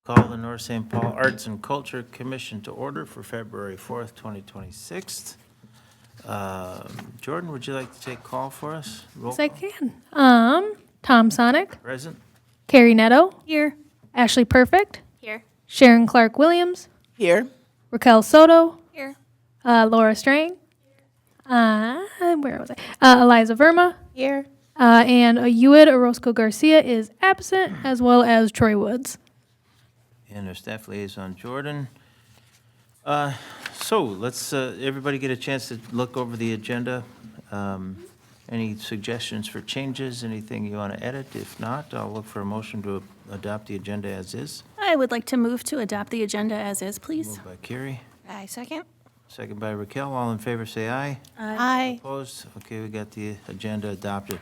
Call the North St. Paul Arts and Culture Commission to order for February 4th, 2026. Jordyn, would you like to take call for us? Roll Yes, I call. can. Tom Sonnek, Present. Carey Nadeau. Here. Ashley Perfect. Here. Sharon Clark Williams. Here. Raquel Soto. Here. Laura Strang. Where was I? Aliza Verma. Here. And Yued Orozco-Garcia is absent, as well as Troy Woods. And our staff liaison, Jordyn. So let's, everybody get a chance to look over the agenda. Any suggestions for changes, anything you want to edit? If not, I'll look for a motion to adopt the agenda as is. I would like to move to adopt the agenda as is, please. Moved by Carey, I second. second by Raquel. All in favor, say aye. Aye. Opposed? Okay, we got the agenda adopted.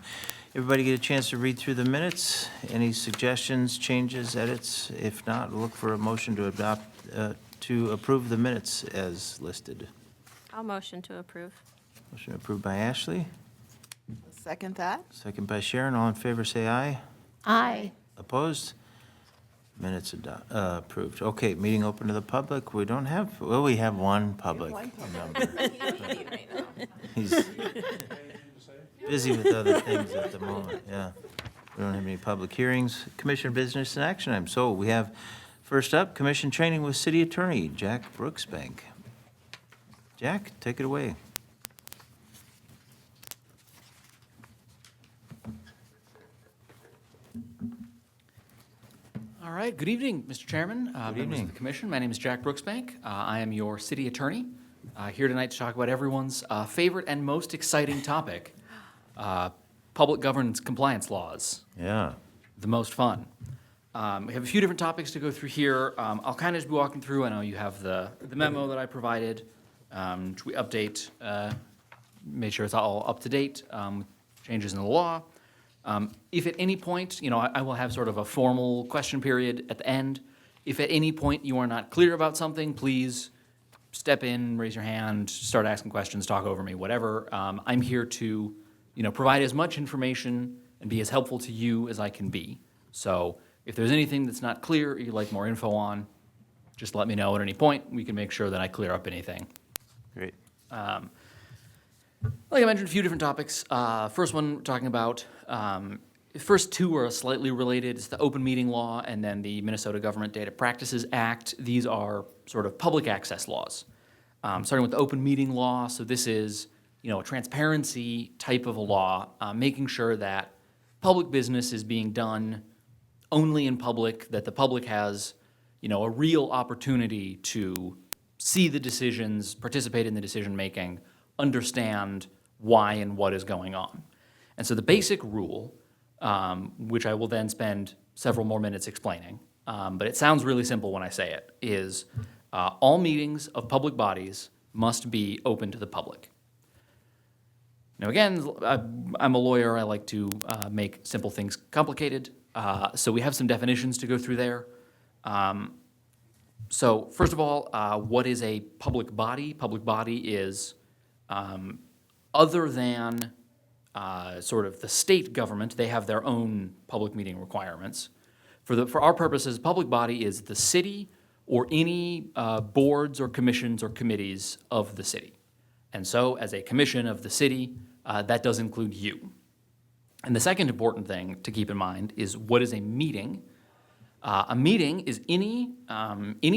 Everybody get a chance to read through the minutes? Any suggestions, changes, edits? If not, we'll look for a motion to adopt, to approve the minutes as listed. I'll motion to approve. Motion approved by Ashley, Second that. second by Sharon. All in favor, say aye. Aye. Opposed? Minutes approved. Okay, meeting open to the public. We don't have, well, we have one public member. He's busy with other things at the moment, yeah. We don't have any public hearings. Commissioner business and action items. So we have, first up, commission training with city attorney, Jack Brooksbank. Jack, take it away. All right, good evening, Mr. Chairman, members evening. of the commission. My name is Jack Brooksbank. I am your city attorney, here tonight to talk about everyone's favorite and most exciting topic, public governance compliance laws, Yeah. the most fun. We have a few different topics to go through here. I'll kind of just be walking through. I know you have the memo that I provided, which we update, made sure it's all up to date, changes in the law. If at any point, I will have sort of a formal question period at the end. If at any point you are not clear about something, please step in, raise your hand, start asking questions, talk over me, whatever. I'm here to, provide as much information and be as helpful to you as I can be. So if there's anything that's not clear or you'd like more info on, just let me know at any point. We can make sure that I clear up anything. Great. Like I mentioned, a few different topics. First one, we're talking about, the first two are slightly related. It's the open meeting law and then the Minnesota Government Data Practices Act. These are sort of public access laws. Starting with the open meeting law, so this is, a transparency type of a law, making sure that public business is being done only in public, that the public has, a real opportunity to see the decisions, participate in the decision-making, understand why and what is going on. And so the basic rule, which I will then spend several more minutes explaining, but it sounds really simple when I say it, is all meetings of public bodies must be open to the public. Now again, I'm a lawyer, I like to make simple things complicated, so we have some definitions to go through there. So first of all, what is a public body? Public body is other than sort of the state government, they have their own public meeting requirements. For our purposes, public body is the city or any boards or commissions or committees of the city. And so as a commission of the city, that does include you. And the second important thing to keep in mind is what is a meeting? A meeting is any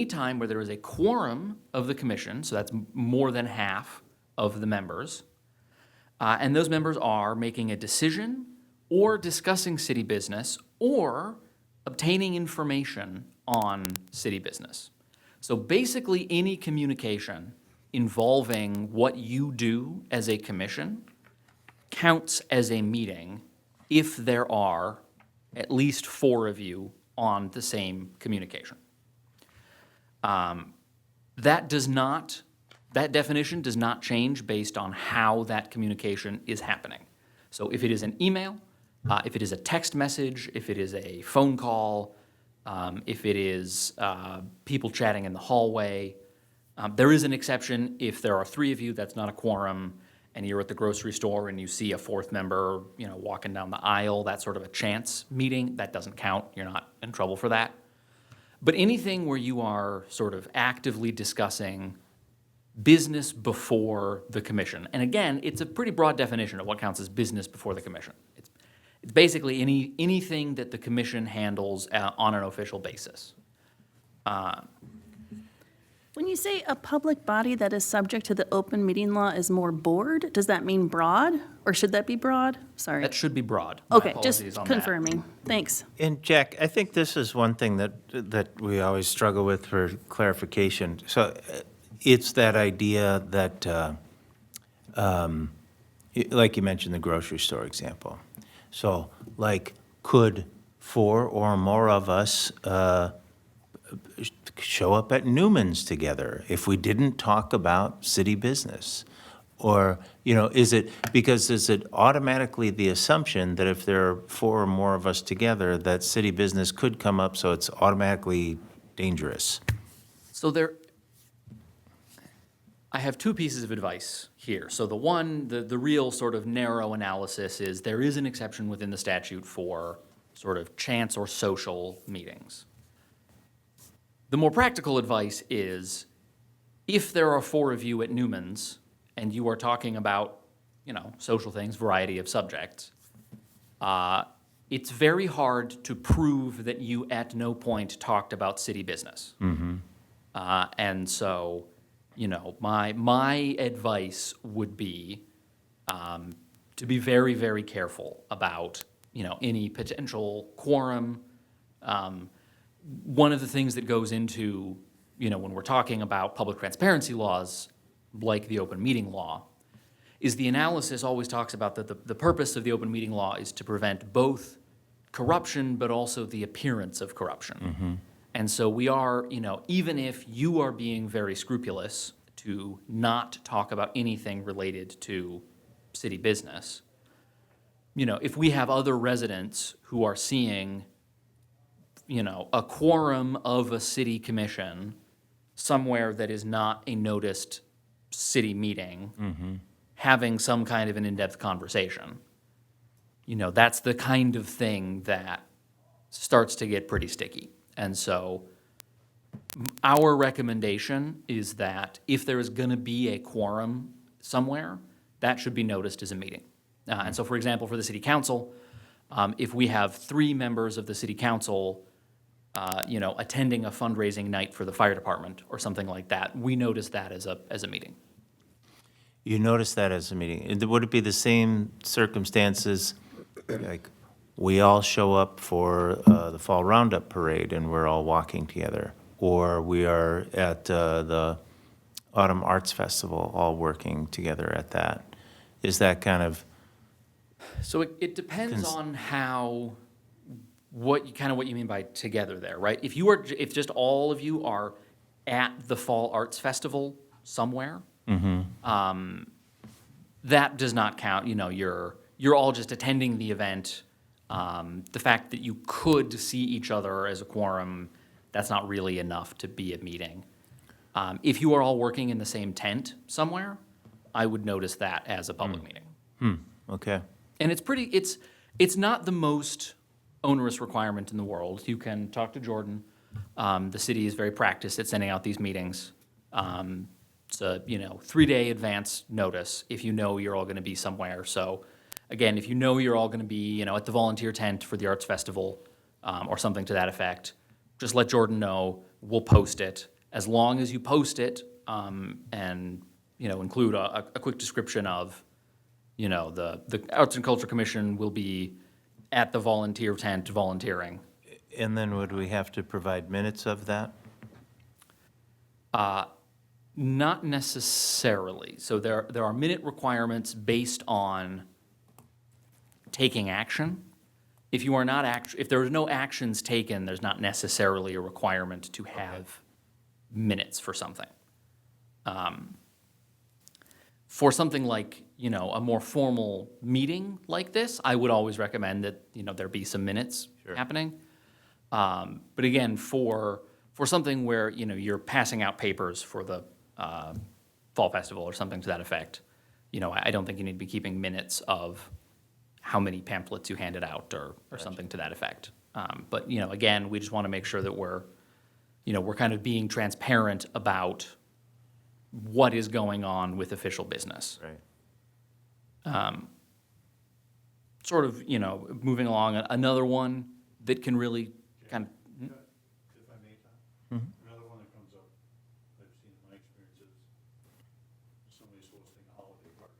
time where there is a quorum of the commission, so that's more than half of the members, and those members are making a decision or discussing city business or obtaining information on city business. So basically any communication involving what you do as a commission counts as a meeting if there are at least 4 of you on the same communication. That definition does not change based on how that communication is happening. So if it is an email, if it is a text message, if it is a phone call, if it is people chatting in the hallway, there is an exception if there are 3 of you, that's not a quorum, and you're at the grocery store and you see a 4th member, walking down the aisle, that's sort of a chance meeting, that doesn't count, you're not in trouble for that. But anything where you are sort of actively discussing business before the commission, and again, it's a pretty broad definition of what counts as business before the commission. It's basically anything that the commission handles on an official basis. When you say a public body that is subject to the open meeting law is more board, does that mean broad, or should that be broad? Sorry. That should be broad. My Okay, apologies just on that. confirming. Thanks. And Jack, I think this is one thing that we always struggle with for clarification. So it's that idea that, like you mentioned, the grocery store example. So like, could 4 or more of us show up at Newman's together if we didn't talk about city business? Or, is it automatically the assumption that if there are 4 or more of us together, that city business could come up, so it's automatically dangerous? So I have 2 pieces of advice here. So the one, the real sort of narrow analysis is there is an exception within the statute for sort of chance or social meetings. The more practical advice is if there are 4 of you at Newman's and you are talking about, social things, variety of subjects, it's very hard to prove that you at no point talked about city business. And so, my advice would be to be very, very careful about, any potential quorum. One of the things that goes into, when we're talking about public transparency laws, like the open meeting law, is the analysis always talks about that the purpose of the open meeting law is to prevent both corruption, but also the appearance of corruption. And so we are, even if you are being very scrupulous to not talk about anything related to city business, if we have other residents who are seeing, a quorum of a city commission somewhere that is not a noticed city meeting, having some kind of an in-depth conversation, that's the kind of thing that starts to get pretty sticky. And so our recommendation is that if there is going to be a quorum somewhere, that should be noticed as a meeting. And so, for example, for the city council, if we have 3 members of the city council attending a fundraising night for the fire department or something like that, we notice that as a meeting. You notice that as a meeting. And would it be the same circumstances, like we all show up for the Fall Roundup Parade and we're all walking together? Or we are at the Autumn Arts Festival all working together at that? Is that kind of... So it depends on what you mean by together there, right? If just all of you are at the Fall Arts Festival somewhere, that does not count. You're all just attending the event. The fact that you could see each other as a quorum, that's not really enough to be a meeting. If you are all working in the same tent somewhere, I would notice that as a public meeting. Okay. And it's not the most onerous requirement in the world. You can talk to Jordyn. The city is very practiced at sending out these meetings. It's a 3-day advance notice if you know you're all going to be somewhere. So again, if you know you're all going to be at the volunteer tent for the arts festival or something to that effect, just let Jordyn know. We'll post it. As long as you post it and include a quick description of the Arts and Culture Commission will be at the volunteer tent volunteering. And then would we have to provide minutes of that? Not necessarily. So there are minute requirements based on taking action. If you are not if there are no actions taken, there's not necessarily a requirement to have minutes for something. For something like a more formal meeting like this, I would always recommend that there be some minutes happening. But again, for something where you're passing out papers for the fall festival or something to that effect, I don't think you need to be keeping minutes of how many pamphlets you handed out or something to that effect. But again, we just want to make sure that we're we're kind of being transparent about what is going on with official business. Right. Sort of, moving along, another one that can really kind of, If I may, Tom? Another one that comes up, I've seen in my experiences, somebody's hosting a holiday party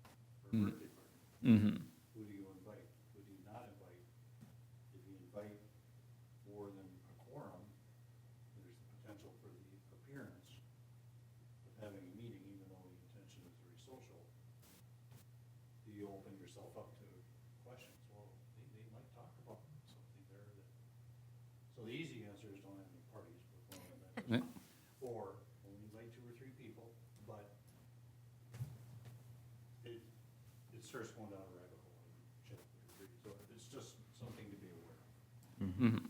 or a birthday party. Who do you invite? Who do you not invite? If you invite more than a quorum, there's the potential for the appearance of having a meeting, even though the intention is very social. Do you open yourself up to questions? Well, they might talk about something there that, so the easy answer is don't have any parties before an event. Or only invite 2 or 3 people, but it starts going down a rabbit hole. Chip would agree. So it's just something to be aware of.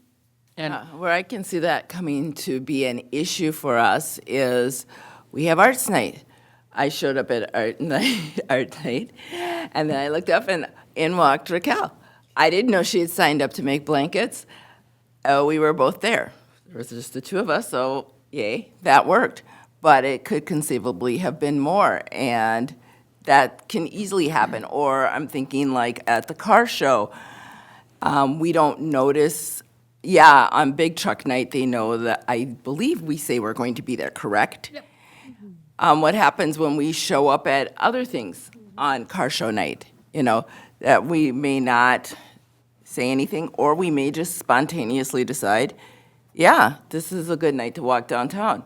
and, Where I can see that coming to be an issue for us is we have arts night. I showed up at art night, and then I looked up and in walked Raquel. I didn't know she had signed up to make blankets. We were both there. There was just the 2 of us, so yay, that worked. But it could conceivably have been more, and that can easily happen. Or I'm thinking like at the car show, we don't notice, on Big Truck Night, they know that, I believe we say we're going to be there, correct? Yep. What happens when we show up at other things on car show night? That we may not say anything, or we may just spontaneously decide, this is a good night to walk downtown.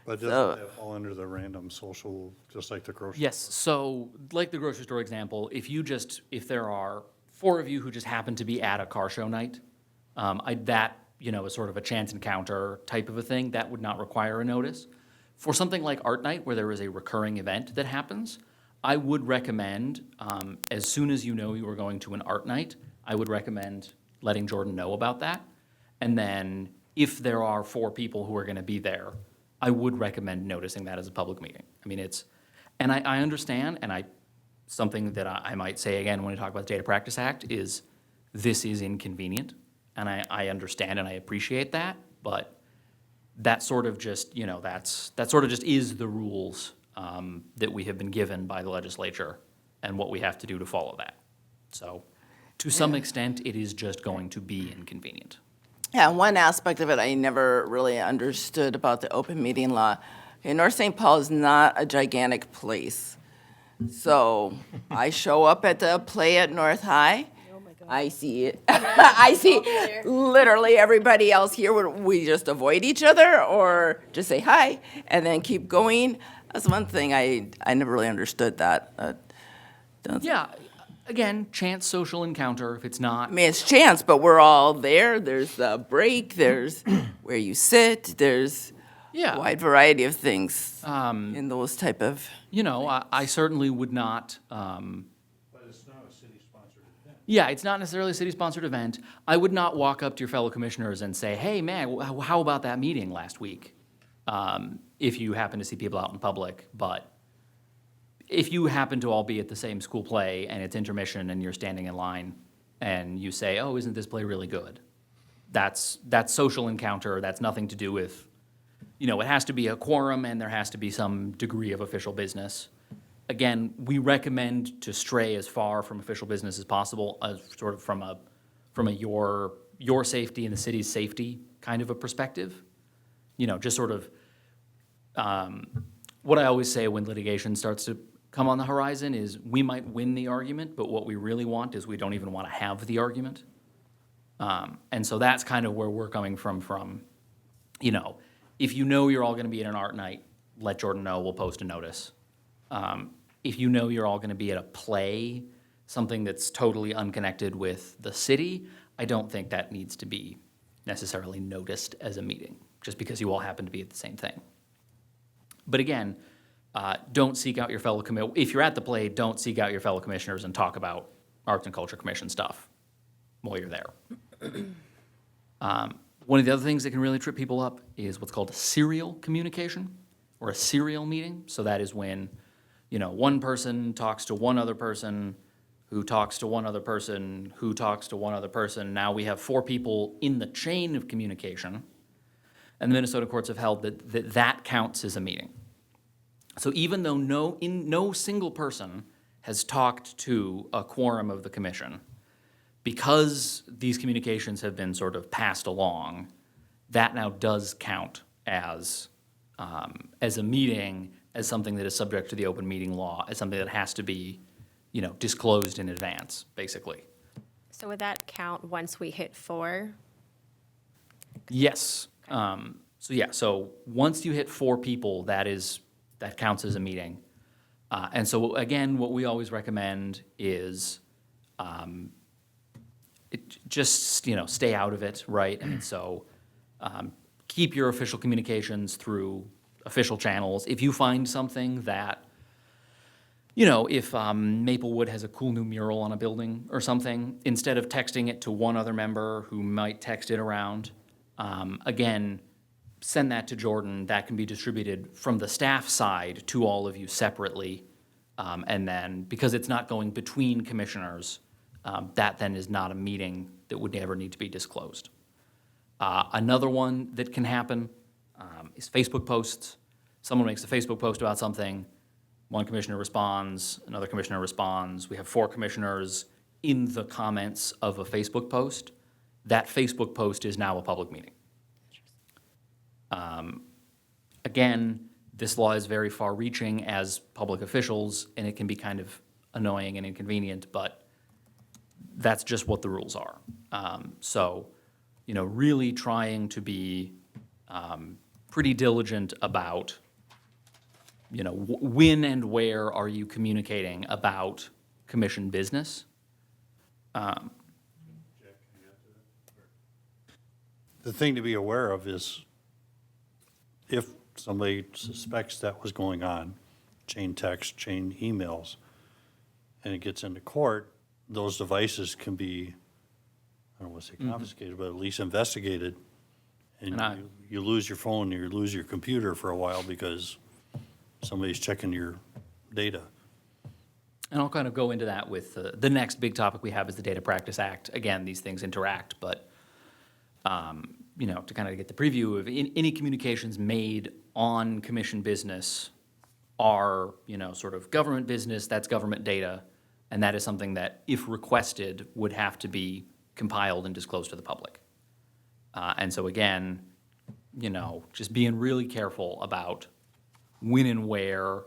But So- doesn't that fall under the random social, just like the grocery? yes, so like the grocery store example, if there are 4 of you who just happen to be at a car show night, that is sort of a chance encounter type of a thing, that would not require a notice. For something like art night, where there is a recurring event that happens, I would recommend, as soon as you know you are going to an art night, I would recommend letting Jordyn know about that. And then if there are 4 people who are going to be there, I would recommend noticing that as a public meeting. I mean, and I understand, and something that I might say again when we talk about the Data Practice Act is this is inconvenient, and I understand and I appreciate that, but that sort of just, that sort of just is the rules that we have been given by the legislature and what we have to do to follow that. So to some extent, it is just going to be inconvenient. Yeah, one aspect of it I never really understood about the open meeting law. North St. Paul is not a gigantic place. So I show up at the play at North High. I see it. I see literally everybody else here. We just avoid each other or just say hi and then keep going. That's one thing I never really understood that. Yeah, again, chance social encounter, if it's not. I mean, it's chance, but we're all there. There's the break, there's where you sit, there's Yeah. a wide variety of things in those type of. I certainly would not, But it's not a city-sponsored event. yeah, it's not necessarily a city-sponsored event. I would not walk up to your fellow commissioners and say, hey, man, how about that meeting last week? If you happen to see people out in public, but if you happen to all be at the same school play and it's intermission and you're standing in line and you say, oh, isn't this play really good? That's social encounter. That's nothing to do with, it has to be a quorum and there has to be some degree of official business. Again, we recommend to stray as far from official business as possible, sort of from a your safety and the city's safety kind of a perspective. Just sort of what I always say when litigation starts to come on the horizon is we might win the argument, but what we really want is we don't even want to have the argument. And so that's kind of where we're coming from, if you're all going to be at an art night, let Jordyn know, we'll post a notice. If you're all going to be at a play, something that's totally unconnected with the city, I don't think that needs to be necessarily noticed as a meeting, just because you all happen to be at the same thing. But again, don't seek out your fellow if you're at the play, don't seek out your fellow commissioners and talk about Arts and Culture Commission stuff while you're there. One of the other things that can really trip people up is what's called a serial communication or a serial meeting. So that is when, one person talks to one other person who talks to one other person who talks to one other person. Now we have 4 people in the chain of communication. And the Minnesota courts have held that counts as a meeting. So even though no single person has talked to a quorum of the commission, because these communications have been sort of passed along, that now does count as a meeting, as something that is subject to the open meeting law, as something that has to be, disclosed in advance, basically. So would that count once we hit 4? Yes. So once you hit 4 people, that counts as a meeting. And so again, what we always recommend is just stay out of it, right? And so keep your official communications through official channels. If you find something that, if Maplewood has a cool new mural on a building or something, instead of texting it to one other member who might text it around, again, send that to Jordyn. That can be distributed from the staff side to all of you separately. And then, because it's not going between commissioners, that then is not a meeting that would ever need to be disclosed. Another one that can happen is Facebook posts. Someone makes a Facebook post about something, one commissioner responds, another commissioner responds. We have 4 commissioners in the comments of a Facebook post. That Facebook post is now a public meeting. Again, this law is very far-reaching as public officials, and it can be kind of annoying and inconvenient, but that's just what the rules are. So, really trying to be pretty diligent about, when and where are you communicating about commission business. The thing to be aware of is if somebody suspects that was going on, chain text, chain emails, and it gets into court, those devices can be, I don't want to say confiscated, but at least investigated. And you lose your phone, you lose your computer for a while because somebody's checking your data. And I'll kind of go into that with the next big topic we have is the Data Practice Act. Again, these things interact, but to kind of get the preview of any communications made on commission business are, sort of government business, that's government data, and that is something that, if requested, would have to be compiled and disclosed to the public. And so again, just being really careful about when and where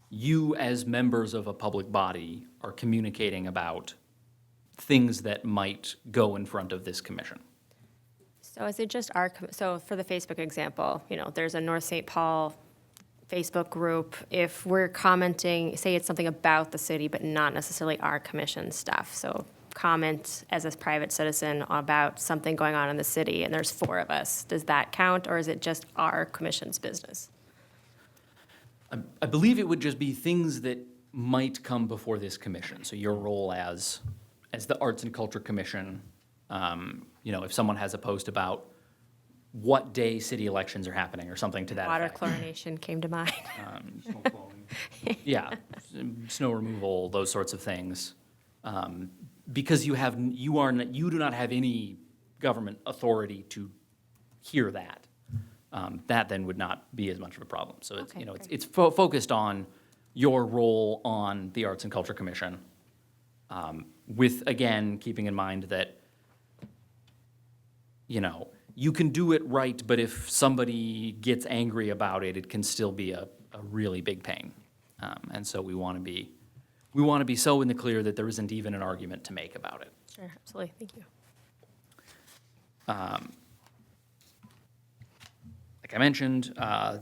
you as members of a public body are communicating about things that might go in front of this commission. So is it just so for the Facebook example, there's a North St. Paul Facebook group. If we're commenting, say it's something about the city, but not necessarily our commission stuff. So comment as a private citizen about something going on in the city, and there's 4 of us. Does that count, or is it just our commission's business? I believe it would just be things that might come before this commission. So your role as the Arts and Culture Commission, if someone has a post about what day city elections are happening or something to that Water effect. chlorination came to mind. Yeah, snow removal, those sorts of things. Because you do not have any government authority to hear that. That then would not be as much of a problem. So it's, Okay, great. it's focused on your role on the Arts and Culture Commission, with, again, keeping in mind that, you can do it right, but if somebody gets angry about it, it can still be a really big pain. And so we want to be so in the clear that there isn't even an argument to make about it. Sure, absolutely. Thank you. Like I mentioned,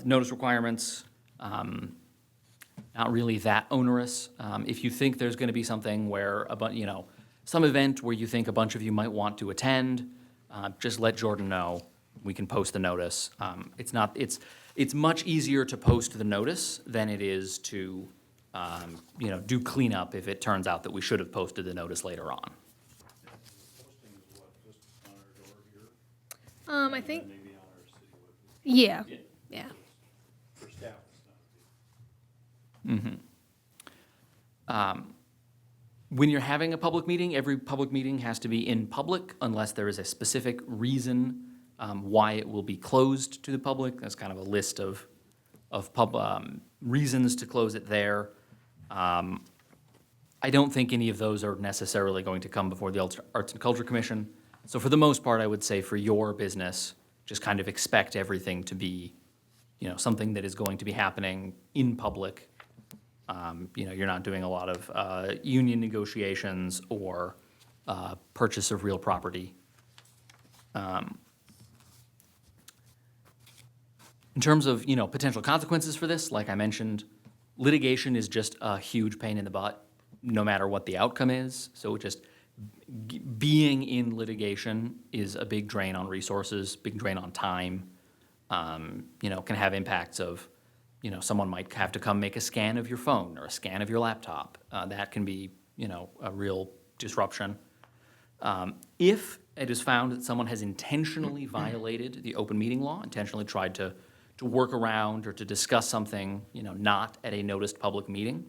notice requirements, not really that onerous. If you think there's going to be something where some event where you think a bunch of you might want to attend, just let Jordyn know. We can post the notice. It's much easier to post the notice than it is to do cleanup if it turns out that we should have posted the notice later on. Posting is what, just on our door here? I think, Maybe on our city website. yeah. For staff, it's not a big. When you're having a public meeting, every public meeting has to be in public unless there is a specific reason why it will be closed to the public. That's kind of a list of reasons to close it there. I don't think any of those are necessarily going to come before the Arts and Culture Commission. So for the most part, I would say for your business, just kind of expect everything to be, something that is going to be happening in public. You're not doing a lot of union negotiations or purchase of real property. In terms of, potential consequences for this, like I mentioned, litigation is just a huge pain in the butt, no matter what the outcome is. So just being in litigation is a big drain on resources, big drain on time. Can have impacts of, someone might have to come make a scan of your phone or a scan of your laptop. That can be, a real disruption. If it is found that someone has intentionally violated the open meeting law, intentionally tried to work around or to discuss something, not at a noticed public meeting,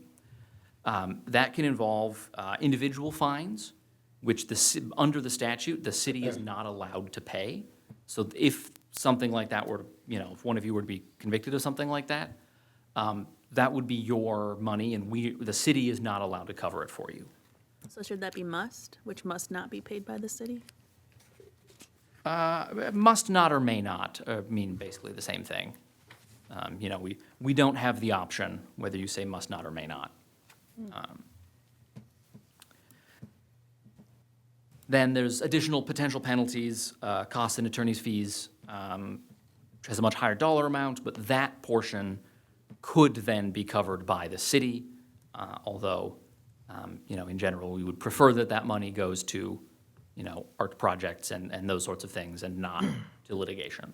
that can involve individual fines, which under the statute, the city is not allowed to pay. So if something like that were to, if one of you were to be convicted of something like that, that would be your money, and the city is not allowed to cover it for you. So should that be must, which must not be paid by the city? Must not or may not mean basically the same thing. We don't have the option whether you say must not or may not. Then there's additional potential penalties, costs and attorney's fees, which has a much higher dollar amount, but that portion could then be covered by the city, although, in general, we would prefer that money goes to, art projects and those sorts of things and not to litigation.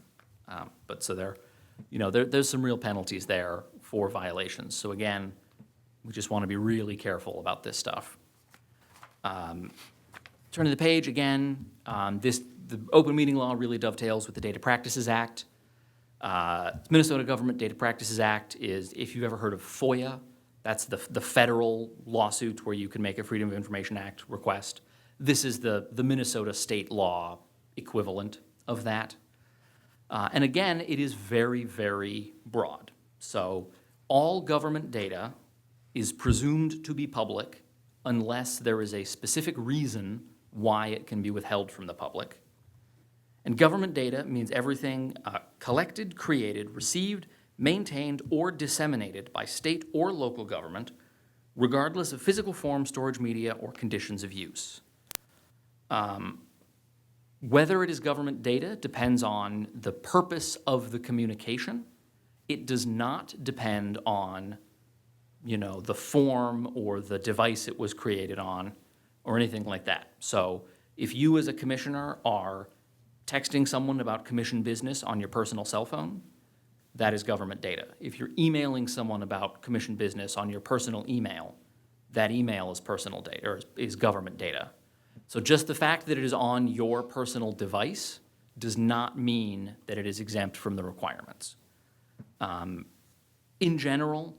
But so there's some real penalties there for violations. So again, we just want to be really careful about this stuff. Turning the page again, the open meeting law really dovetails with the Data Practices Act. Minnesota Government Data Practices Act is, if you've ever heard of FOIA, that's the federal lawsuit where you can make a Freedom of Information Act request. This is the Minnesota state law equivalent of that. And again, it is very, very broad. So all government data is presumed to be public unless there is a specific reason why it can be withheld from the public. And government data means everything collected, created, received, maintained, or disseminated by state or local government, regardless of physical form, storage media, or conditions of use. Whether it is government data depends on the purpose of the communication. It does not depend on, the form or the device it was created on or anything like that. So if you as a commissioner are texting someone about commission business on your personal cell phone, that is government data. If you're emailing someone about commission business on your personal email, that email is personal data, or is government data. So just the fact that it is on your personal device does not mean that it is exempt from the requirements. In general,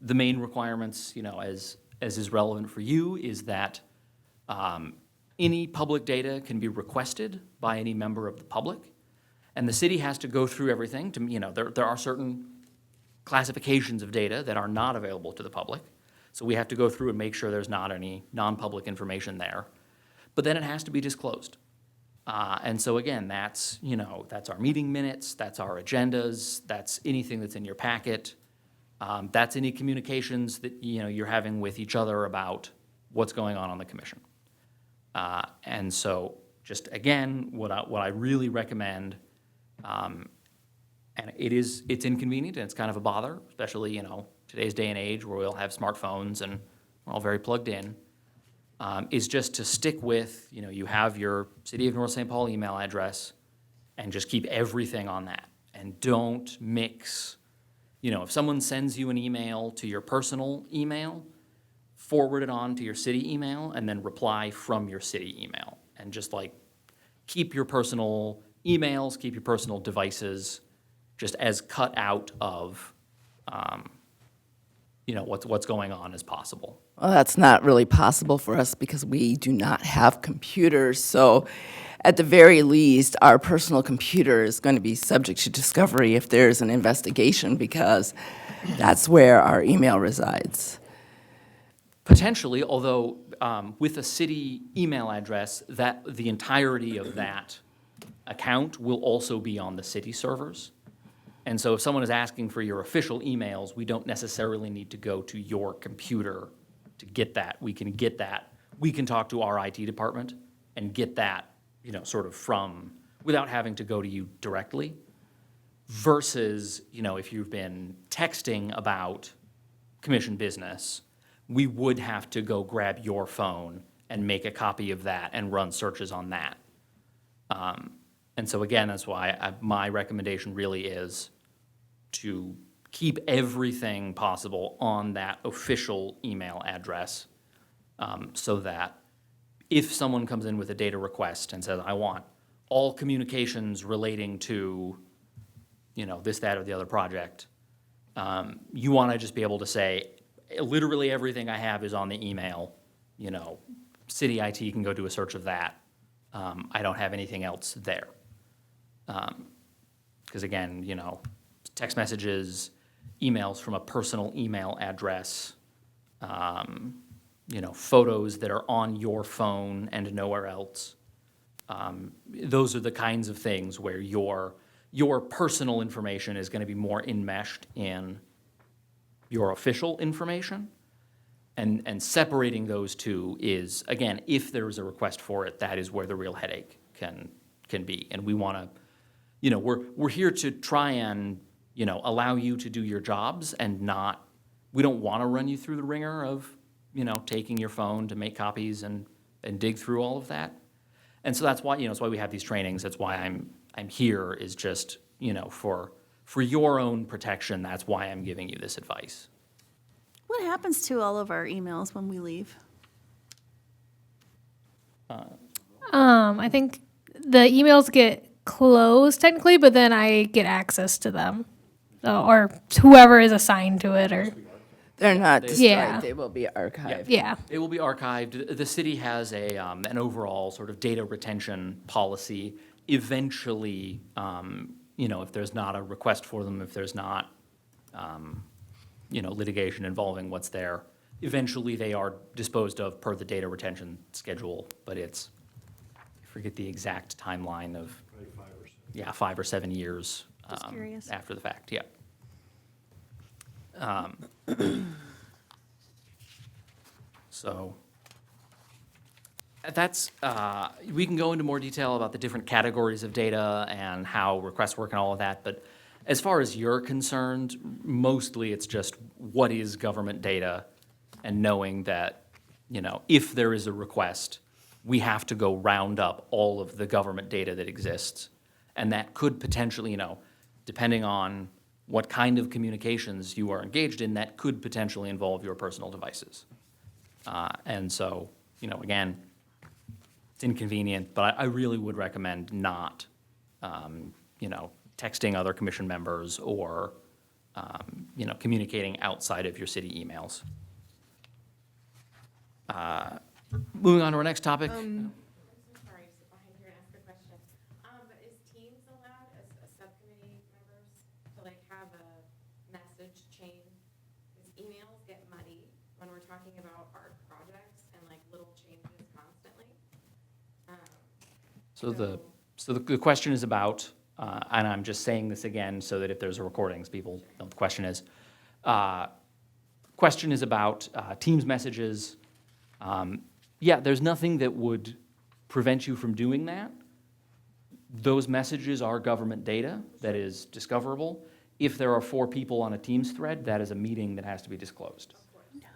the main requirements, as is relevant for you, is that any public data can be requested by any member of the public, and the city has to go through everything to, there are certain classifications of data that are not available to the public, so we have to go through and make sure there's not any non-public information there. But then it has to be disclosed. And so again, that's our meeting minutes, that's our agendas, that's anything that's in your packet, that's any communications that you're having with each other about what's going on the commission. And so just again, what I really recommend, and it's inconvenient and it's kind of a bother, especially today's day and age where we all have smartphones and we're all very plugged in, is just to stick with, you have your City of North St. Paul email address and just keep everything on that. And don't mix, if someone sends you an email to your personal email, forward it on to your city email and then reply from your city email. And just keep your personal emails, keep your personal devices just as cut out of, what's going on as possible. Well, that's not really possible for us because we do not have computers. So at the very least, our personal computer is going to be subject to discovery if there's an investigation, because that's where our email resides. Potentially, although with a city email address, that the entirety of that account will also be on the city servers. And so if someone is asking for your official emails, we don't necessarily need to go to your computer to get that. We can get that. We can talk to our IT department and get that, sort of from, without having to go to you directly. Versus, if you've been texting about commission business, we would have to go grab your phone and make a copy of that and run searches on that. And so again, that's why my recommendation really is to keep everything possible on that official email address, so that if someone comes in with a data request and says, I want all communications relating to, this, that, or the other project, you want to just be able to say, literally everything I have is on the email, city IT can go do a search of that. I don't have anything else there. Because again, text messages, emails from a personal email address, photos that are on your phone and nowhere else. Those are the kinds of things where your personal information is going to be more enmeshed in your official information. And separating those two is, again, if there is a request for it, that is where the real headache can be. And we want to, we're here to try and, allow you to do your jobs and not, we don't want to run you through the ringer of, taking your phone to make copies and dig through all of that. And so that's why, that's why we have these trainings. That's why I'm here, is just, for your own protection. That's why I'm giving you this advice. What happens to all of our emails when we leave? I think the emails get closed technically, but then I get access to them. So, or whoever is assigned to it, or They're not destroyed, Yeah. they will be archived. yeah. It will be archived. The city has an overall sort of data retention policy. Eventually, if there's not a request for them, if there's not, litigation involving what's there, eventually they are disposed of per the data retention schedule, but it's, I forget the exact timeline of, Probably 5 or 6. yeah, 5 or 7 years Just curious. after the fact, yeah. So that's, we can go into more detail about the different categories of data and how requests work and all of that, but as far as you're concerned, mostly it's just what is government data and knowing that, if there is a request, we have to go round up all of the government data that exists. And that could potentially, depending on what kind of communications you are engaged in, that could potentially involve your personal devices. And so, again, it's inconvenient, but I really would recommend not, texting other commission members or, communicating outside of your city emails. Moving on to our next topic. Sorry, just behind here and ask a question. But is Teams allowed as a subcommittee members to have a message chain? Because emails get muddy when we're talking about our projects and little changes constantly. So the question is about, and I'm just saying this again so that if there's a recording, people know what the question is. Question is about Teams messages. Yeah, there's nothing that would prevent you from doing that. Those messages are government data that is discoverable. If there are 4 people on a Teams thread, that is a meeting that has to be disclosed.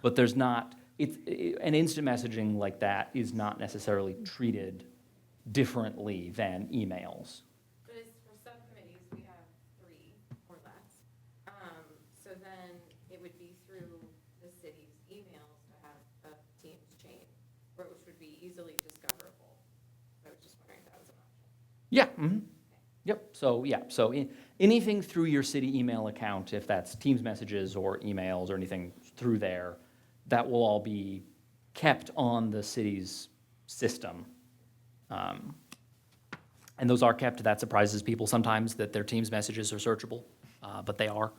But there's not, an instant messaging like that is not necessarily treated differently than emails. But as for subcommittees, we have 3 or less. So then it would be through the city's emails to have a Teams chain, which would be easily discoverable. I was just wondering if that was an option. Yeah, Yep, so anything through your city email account, if that's Teams messages or emails or anything through there, that will all be kept on the city's system. And those are kept. That surprises people sometimes that their team's messages are searchable, but they are.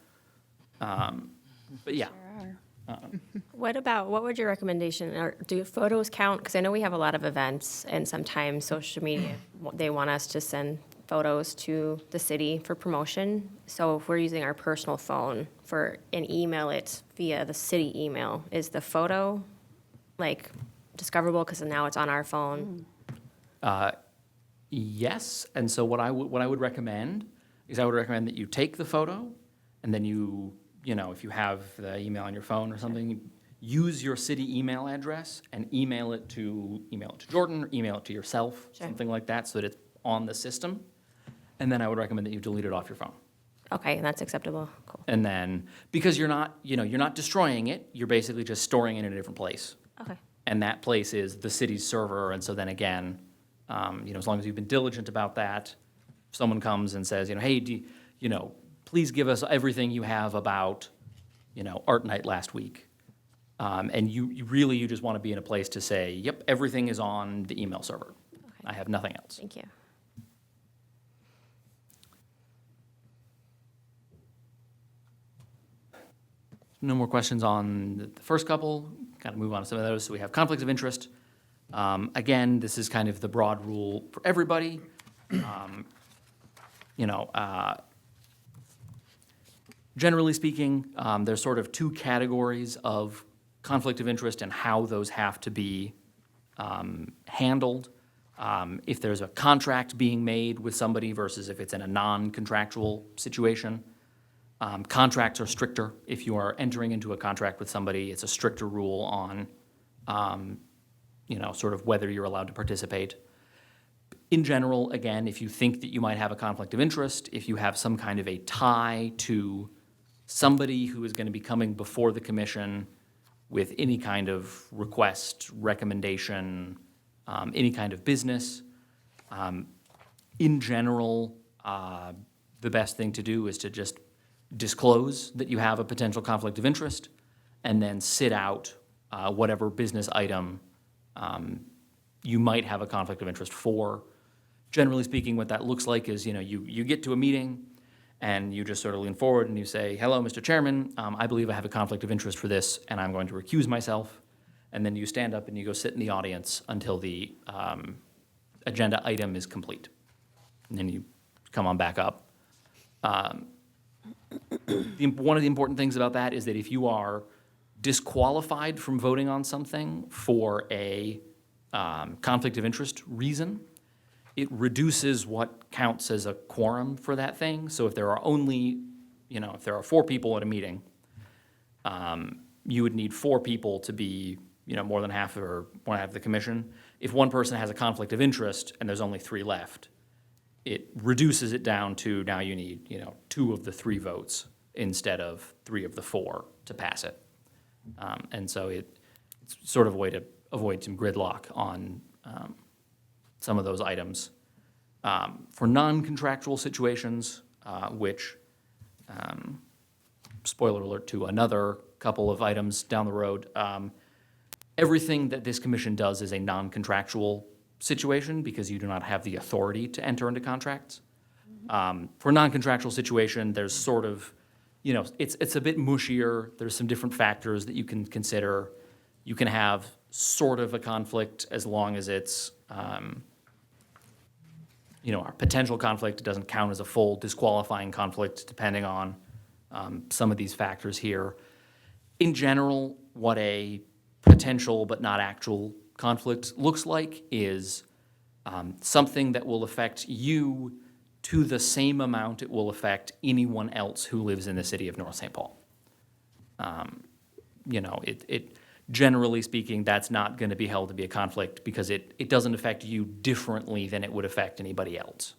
But yeah. What would your recommendation, or do photos count? Because I know we have a lot of events, and sometimes social media, they want us to send photos to the city for promotion. So if we're using our personal phone and email it via the city email, is the photo like discoverable because now it's on our phone? Yes, and so what I would recommend is I would recommend that you take the photo, and then if you have the email on your phone or something, use your city email address and email it to Jordyn or email it to yourself, Sure. something like that, so that it's on the system. And then I would recommend that you delete it off your phone. Okay, that's acceptable. Cool. And then, because you're not destroying it, you're basically just storing it in a different place. Okay. And that place is the city's server, and so then again, as long as you've been diligent about that, if someone comes and says, hey, please give us everything you have about, art night last week. And you just want to be in a place to say, yep, everything is on the email server. Okay. I have nothing else. Thank you. No more questions on the first couple. Kind of move on to some of those. So we have conflicts of interest. Again, this is kind of the broad rule for everybody. Generally speaking, there's sort of two categories of conflict of interest and how those have to be handled. If there's a contract being made with somebody versus if it's in a non-contractual situation. Contracts are stricter. If you are entering into a contract with somebody, it's a stricter rule on, sort of whether you're allowed to participate. In general, again, if you think that you might have a conflict of interest, if you have some kind of a tie to somebody who is going to be coming before the commission with any kind of request, recommendation, any kind of business, in general, the best thing to do is to just disclose that you have a potential conflict of interest and then sit out whatever business item you might have a conflict of interest for. Generally speaking, what that looks like is, you get to a meeting and you just sort of lean forward and you say, hello, Mr. Chairman, I believe I have a conflict of interest for this and I'm going to recuse myself. And then you stand up and you go sit in the audience until the agenda item is complete. And then you come on back up. One of the important things about that is that if you are disqualified from voting on something for a conflict of interest reason, it reduces what counts as a quorum for that thing. So if there are only, if there are 4 people at a meeting, you would need 4 people to be, more than half or more than half of the commission. If one person has a conflict of interest and there's only 3 left, it reduces it down to now you need, 2 of the 3 votes instead of 3 of the 4 to pass it. And so it's sort of a way to avoid some gridlock on some of those items. For non-contractual situations, which, spoiler alert to another couple of items down the road, everything that this commission does is a non-contractual situation because you do not have the authority to enter into contracts. For a non-contractual situation, there's sort of, it's a bit mushier. There's some different factors that you can consider. You can have sort of a conflict as long as it's, our potential conflict doesn't count as a full disqualifying conflict depending on some of these factors here. In general, what a potential but not actual conflict looks like is something that will affect you to the same amount it will affect anyone else who lives in the city of North St. Paul. Generally speaking, that's not going to be held to be a conflict because it doesn't affect you differently than it would affect anybody else.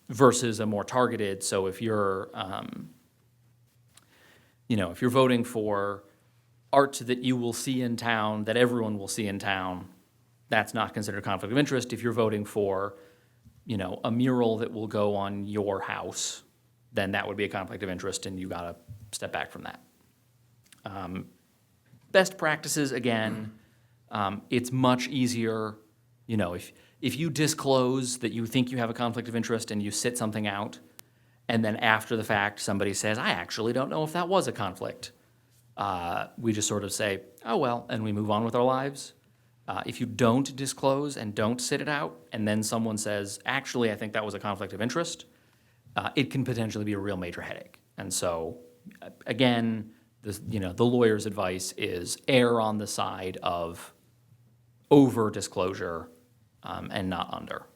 Versus a more targeted, so if you're, if you're voting for art that you will see in town, that everyone will see in town, that's not considered a conflict of interest. If you're voting for, a mural that will go on your house, then that would be a conflict of interest and you gotta step back from that. Best practices, again, it's much easier, if you disclose that you think you have a conflict of interest and you sit something out, and then after the fact, somebody says, I actually don't know if that was a conflict, we just sort of say, oh, well, and we move on with our lives. If you don't disclose and don't sit it out, and then someone says, actually, I think that was a conflict of interest, it can potentially be a real major headache. And so, again, the lawyer's advice is err on the side of over disclosure and not under.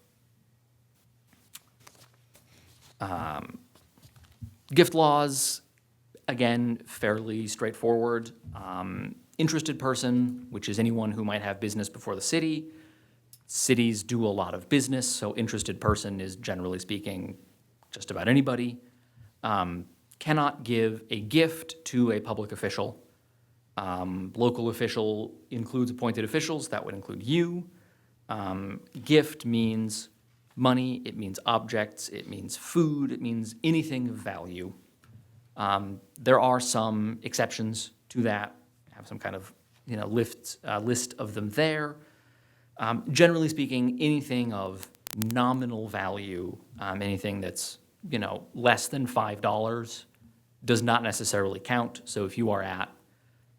Gift laws, again, fairly straightforward. Interested person, which is anyone who might have business before the city. Cities do a lot of business, so interested person is, generally speaking, just about anybody. Cannot give a gift to a public official. Local official includes appointed officials, that would include you. Gift means money, it means objects, it means food, it means anything of value. There are some exceptions to that, have some kind of list of them there. Generally speaking, anything of nominal value, anything that's less than $5 does not necessarily count. So if you are at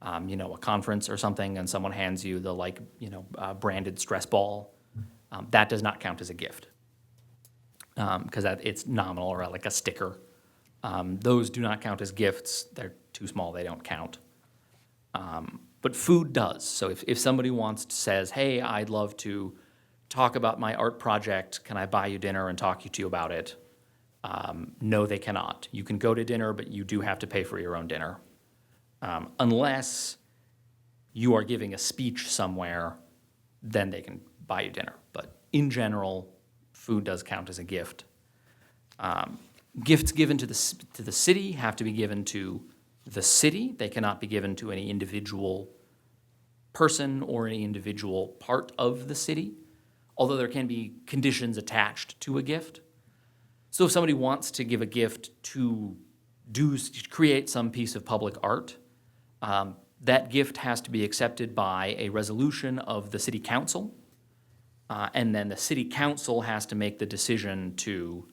a conference or something and someone hands you the branded stress ball, that does not count as a gift because it's nominal, or like a sticker. Those do not count as gifts. They're too small, they don't count. But food does. So if somebody says, hey, I'd love to talk about my art project, can I buy you dinner and talk to you about it? No, they cannot. You can go to dinner, but you do have to pay for your own dinner. Unless you are giving a speech somewhere, then they can buy you dinner. But in general, food does count as a gift. Gifts given to the city have to be given to the city. They cannot be given to any individual person or any individual part of the city, although there can be conditions attached to a gift. So if somebody wants to give a gift to create some piece of public art, that gift has to be accepted by a resolution of the city council, and then the city council has to make the decision to,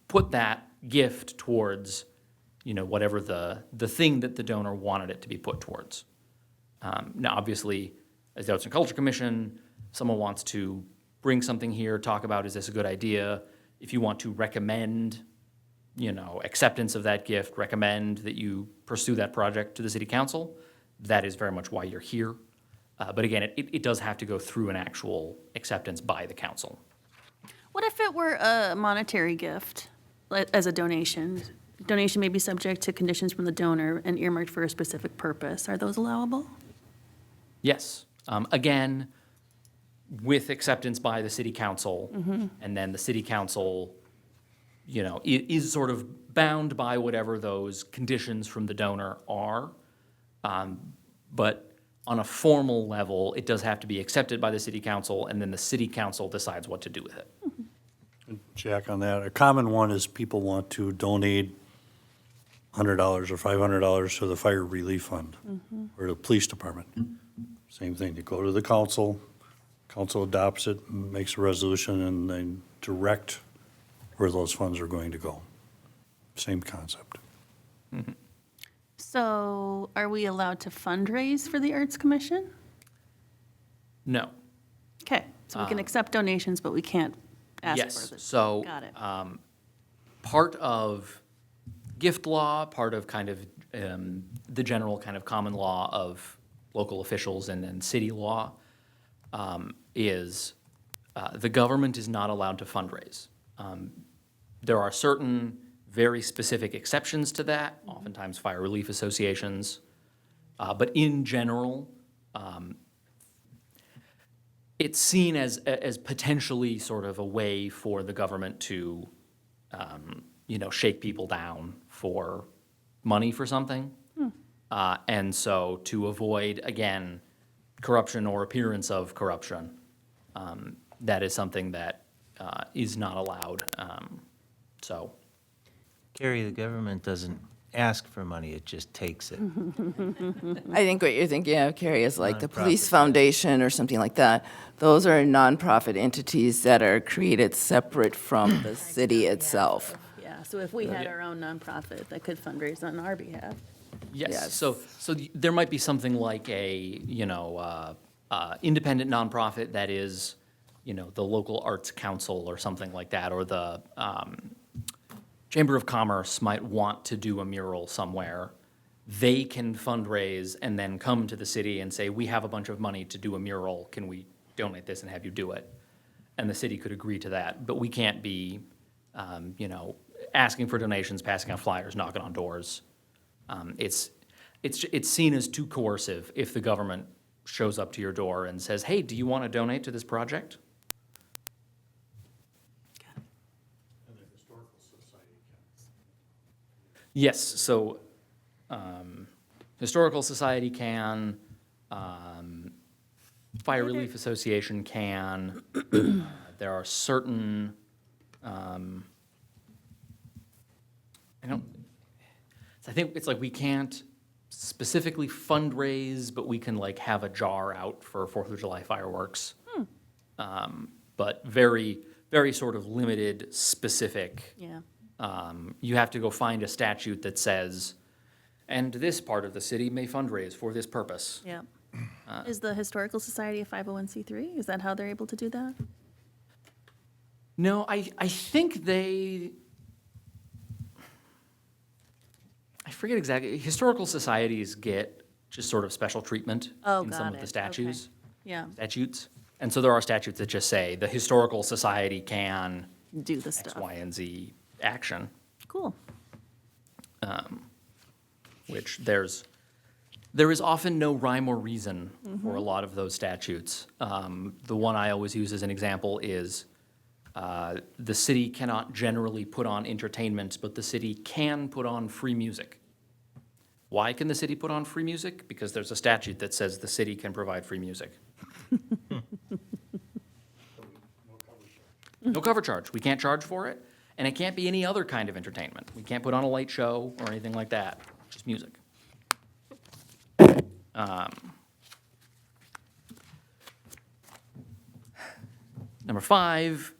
put that gift towards, whatever the thing that the donor wanted it to be put towards. Now, obviously, as the Arts and Culture Commission, someone wants to bring something here, talk about, is this a good idea? If you want to recommend, acceptance of that gift, recommend that you pursue that project to the city council, that is very much why you're here. But again, it does have to go through an actual acceptance by the council. What if it were a monetary gift, as a donation? Donation may be subject to conditions from the donor and earmarked for a specific purpose. Are those allowable? Yes. Again, with acceptance by the city council, and then the city council, is sort of bound by whatever those conditions from the donor are. But on a formal level, it does have to be accepted by the city council, and then the city council decides what to do with it. Jack, on that, a common one is people want to donate $100 or $500 to the fire relief fund or the police department. Same thing, you go to the council adopts it, makes a resolution, and they direct where those funds are going to go. Same concept. So are we allowed to fundraise for the Arts Commission? No. Okay, so we can accept donations, but we can't ask for Yes, them. so Got it. part of gift law, part of kind of the general kind of common law of local officials and then city law is the government is not allowed to fundraise. There are certain very specific exceptions to that, oftentimes fire relief associations. But in general, it's seen as potentially sort of a way for the government to, shake people down for money for something. And so to avoid, again, corruption or appearance of corruption, that is something that is not allowed. Carey, the government doesn't ask for money, it just takes it. I think what you're thinking of, Carey, is like the Police Nonprofit. Foundation or something like that. Those are nonprofit entities that are created separate from the city itself. Yeah, so if we had our own nonprofit that could fundraise on our behalf. Yes, Yes. so there might be something like a, independent nonprofit that is, the local arts council or something like that, or the Chamber of Commerce might want to do a mural somewhere. They can fundraise and then come to the city and say, we have a bunch of money to do a mural, can we donate this and have you do it? And the city could agree to that, but we can't be, asking for donations, passing out flyers, knocking on doors. It's seen as too coercive if the government shows up to your door and says, hey, do you want to donate to this project? And the Historical Society can. Yes, so Historical Society can, Fire Relief Association can, there are certain, I think it's like we can't specifically fundraise, but we can like have a jar out for 4th of July fireworks. But very, very sort of limited, specific. Yeah. You have to go find a statute that says, and this part of the city may fundraise for this purpose. Yeah. Is the Historical Society a 501c3? Is that how they're able to do that? No, I think I forget exactly, historical societies get just sort of special treatment Oh, in some got of the it. statutes. Yeah, Statutes. And so there are statutes that just say the historical society can do the X, stuff. Y, and Z action, Cool. which there is often no rhyme or reason for a lot of those statutes. The one I always use as an example is the city cannot generally put on entertainment, but the city can put on free music. Why can the city put on free music? Because there's a statute that says the city can provide free music. No cover charge. We can't charge for it, and it can't be any other kind of entertainment. We can't put on a light show or anything like that, just music. Number 5,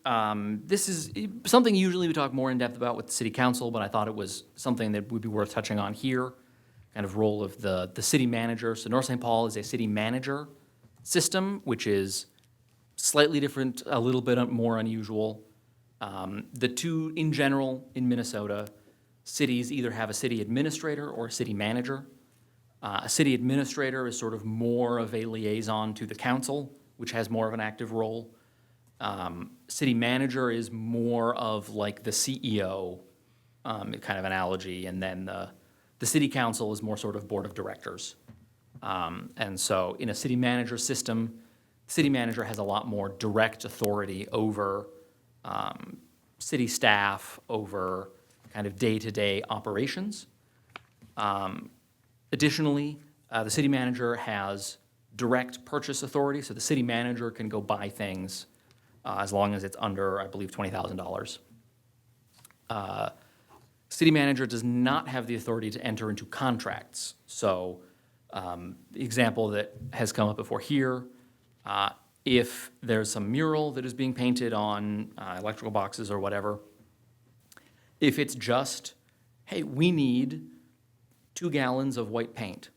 this is something usually we talk more in depth about with the city council, but I thought it was something that would be worth touching on here, kind of role of the city manager. So North St. Paul is a city manager system, which is slightly different, a little bit more unusual. The two, in general, in Minnesota, cities either have a city administrator or a city manager. A city administrator is sort of more of a liaison to the council, which has more of an active role. City manager is more of like the CEO, kind of analogy, and then the city council is more sort of board of directors. And so in a city manager system, city manager has a lot more direct authority over city staff, over kind of day-to-day operations. Additionally, the city manager has direct purchase authority, so the city manager can go buy things as long as it's under, I believe, $20,000. City manager does not have the authority to enter into contracts. So the example that has come up before here, if there's some mural that is being painted on electrical boxes or whatever, if it's just, hey, we need 2 gallons of white paint,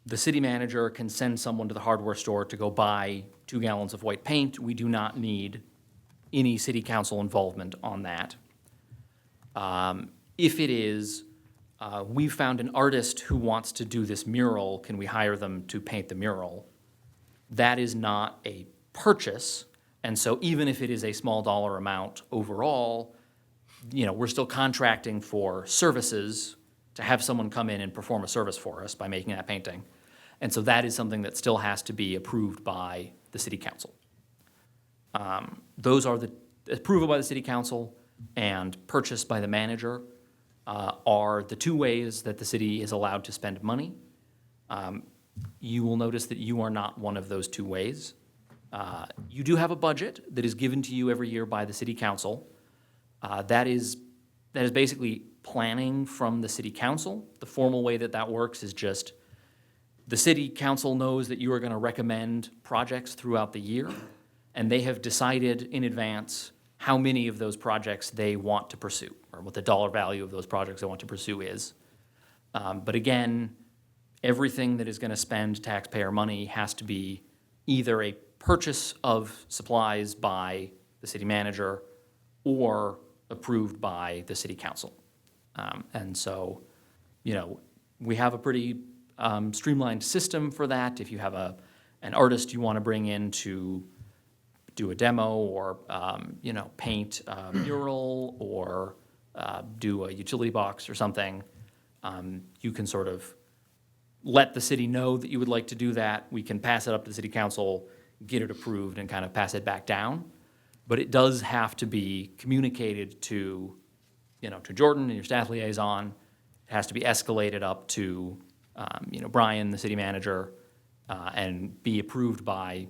the city manager can send someone to the hardware store to go buy 2 gallons of white paint. We do not need any city council involvement on that. If it is, we found an artist who wants to do this mural, can we hire them to paint the mural? That is not a purchase, and so even if it is a small dollar amount overall, we're still contracting for services to have someone come in and perform a service for us by making that painting. And so that is something that still has to be approved by the city council. Those are the approval by the city council and purchase by the manager are the 2 ways that the city is allowed to spend money. You will notice that you are not one of those 2 ways. You do have a budget that is given to you every year by the city council. That is basically planning from the city council. The formal way that that works is just the city council knows that you are going to recommend projects throughout the year, and they have decided in advance how many of those projects they want to pursue, or what the dollar value of those projects they want to pursue is. But again, everything that is going to spend taxpayer money has to be either a purchase of supplies by the city manager or approved by the city council. And so, you know, we have a pretty streamlined system for that. If you have an artist you want to bring in to do a demo or, you know, paint a mural or do a utility box or something, you can sort of let the city know that you would like to do that. We can pass it up to the city council, get it approved, and kind of pass it back down. But it does have to be communicated to, you know, to Jordyn and your staff liaison. It has to be escalated up to, you know, Brian, the city manager, and be approved by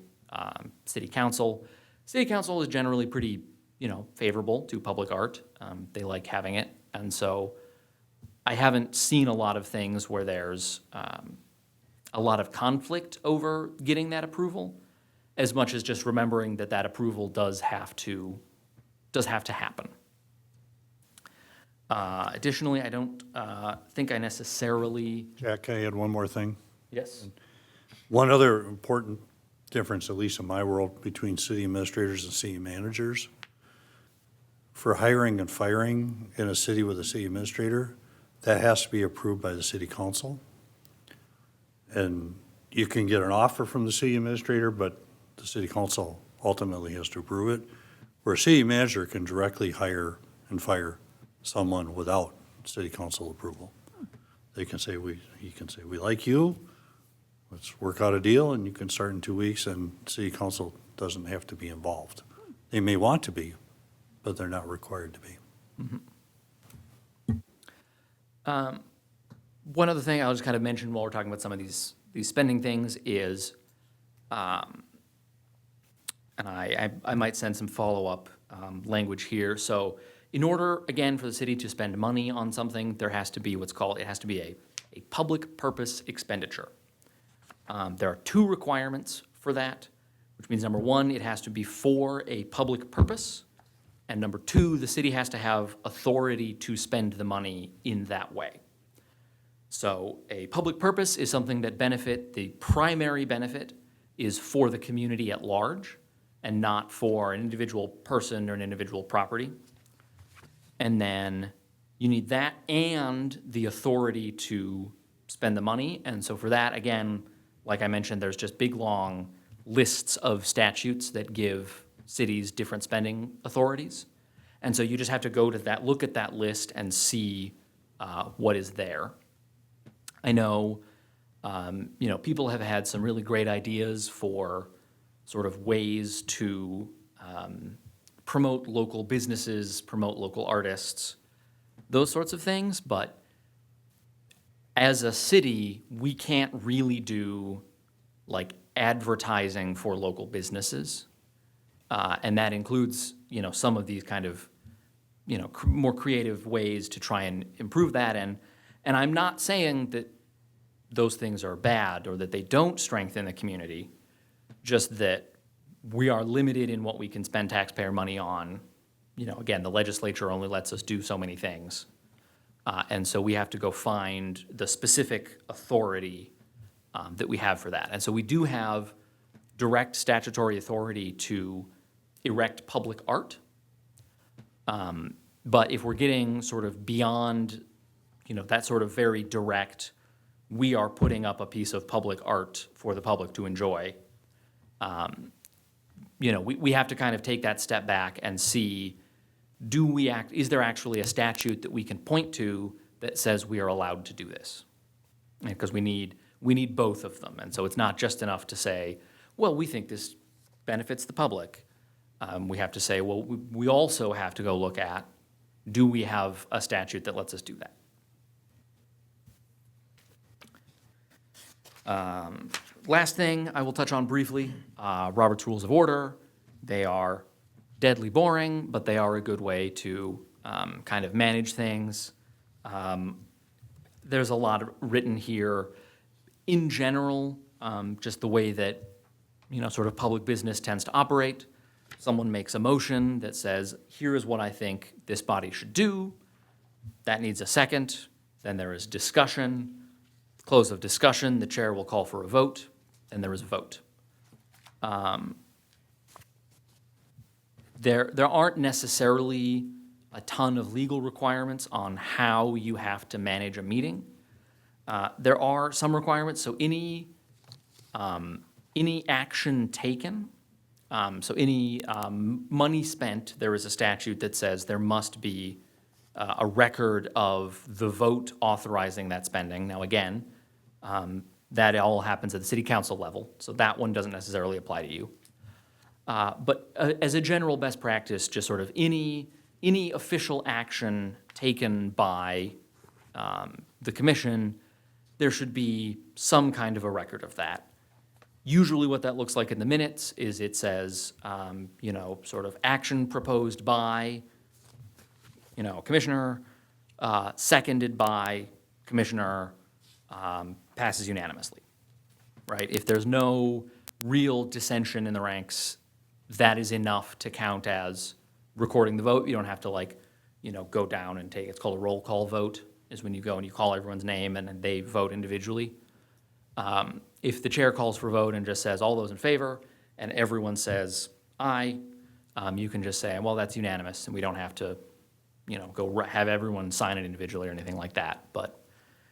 city council. City council is generally pretty, you know, favorable to public art. They like having it. And so I haven't seen a lot of things where there's a lot of conflict over getting that approval, as much as just remembering that that approval does have to happen. Additionally, I don't think I necessarily. Jack, I had one more thing. Yes. One other important difference, at least in my world, between city administrators and city managers. For hiring and firing in a city with a city administrator, that has to be approved by the city council. And you can get an offer from the city administrator, but the city council ultimately has to approve it. Where a city manager can directly hire and fire someone without city council approval. They can say, he can say, we like you, let's work out a deal, and you can start in 2 weeks, and city council doesn't have to be involved. They may want to be, but they're not required to be. One other thing I'll just kind of mention while we're talking about some of these spending things is, and I might send some follow-up language here. So in order, again, for the city to spend money on something, there has to be it has to be a public purpose expenditure. There are 2 requirements for that, which means number 1, it has to be for a public purpose. And number 2, the city has to have authority to spend the money in that way. So a public purpose is something that the primary benefit is for the community at large and not for an individual person or an individual property. And then you need that and the authority to spend the money. And so for that, again, like I mentioned, there's just big, long lists of statutes that give cities different spending authorities. And so you just have to go to that, look at that list and see what is there. I know, you know, people have had some really great ideas for sort of ways to promote local businesses, promote local artists, those sorts of things. But as a city, we can't really do like advertising for local businesses. And that includes, you know, some of these kind of, you know, more creative ways to try and improve that. And I'm not saying that those things are bad or that they don't strengthen the community, just that we are limited in what we can spend taxpayer money on. You know, again, the legislature only lets us do so many things. And so we have to go find the specific authority that we have for that. And so we do have direct statutory authority to erect public art. But if we're getting sort of beyond, you know, that sort of very direct, we are putting up a piece of public art for the public to enjoy, you know, we have to kind of take that step back and see, is there actually a statute that we can point to that says we are allowed to do this? Because we need both of them. And so it's not just enough to say, well, we think this benefits the public. We have to say, well, we also have to go look at, do we have a statute that lets us do that? Last thing I will touch on briefly, Robert's Rules of Order. They are deadly boring, but they are a good way to kind of manage things. There's a lot written here. In general, just the way that, sort of public business tends to operate. Someone makes a motion that says, here is what I think this body should do. That needs a second. Then there is discussion. Close of discussion, the chair will call for a vote, and there is a vote. There aren't necessarily a ton of legal requirements on how you have to manage a meeting. There are some requirements, so any action taken, so any money spent, there is a statute that says there must be a record of the vote authorizing that spending. Now, again, that all happens at the city council level, so that one doesn't necessarily apply to you. But as a general best practice, just sort of any official action taken by the commission, there should be some kind of a record of that. Usually what that looks like in the minutes is it says, sort of action proposed by, commissioner, seconded by commissioner, passes unanimously, right? If there's no real dissension in the ranks, that is enough to count as recording the vote. You don't have to go down and take, it's called a roll call vote, is when you go and you call everyone's name and then they vote individually. If the chair calls for a vote and just says all those in favor and everyone says aye, you can just say, well, that's unanimous, and we don't have to, go have everyone sign it individually or anything like that. But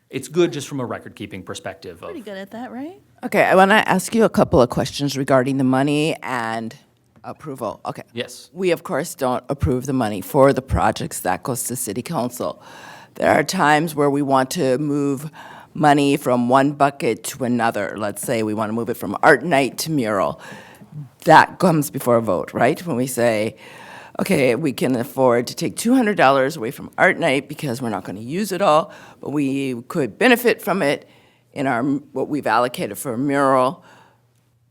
it's good just from a record-keeping perspective of. Pretty good at that, right? Okay, I want to ask you a couple of questions regarding the money and approval. Okay. Yes. We, of course, don't approve the money for the projects. That goes to city council. There are times where we want to move money from one bucket to another. Let's say we want to move it from art night to mural. That comes before a vote, right? When we say, okay, we can afford to take $200 away from art night because we're not going to use it all, but we could benefit from it in our what we've allocated for a mural,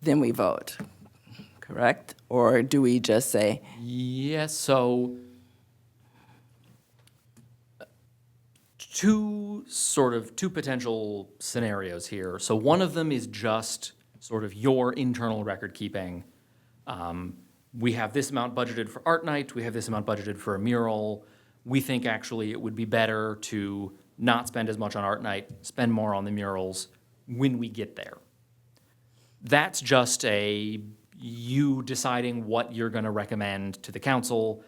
then we vote, correct? Or do we just say, Yes, so two potential scenarios here. So one of them is just sort of your internal record keeping. We have this amount budgeted for art night, we have this amount budgeted for a mural. We think actually it would be better to not spend as much on art night, spend more on the murals when we get there. That's just you deciding what you're gonna recommend to the council.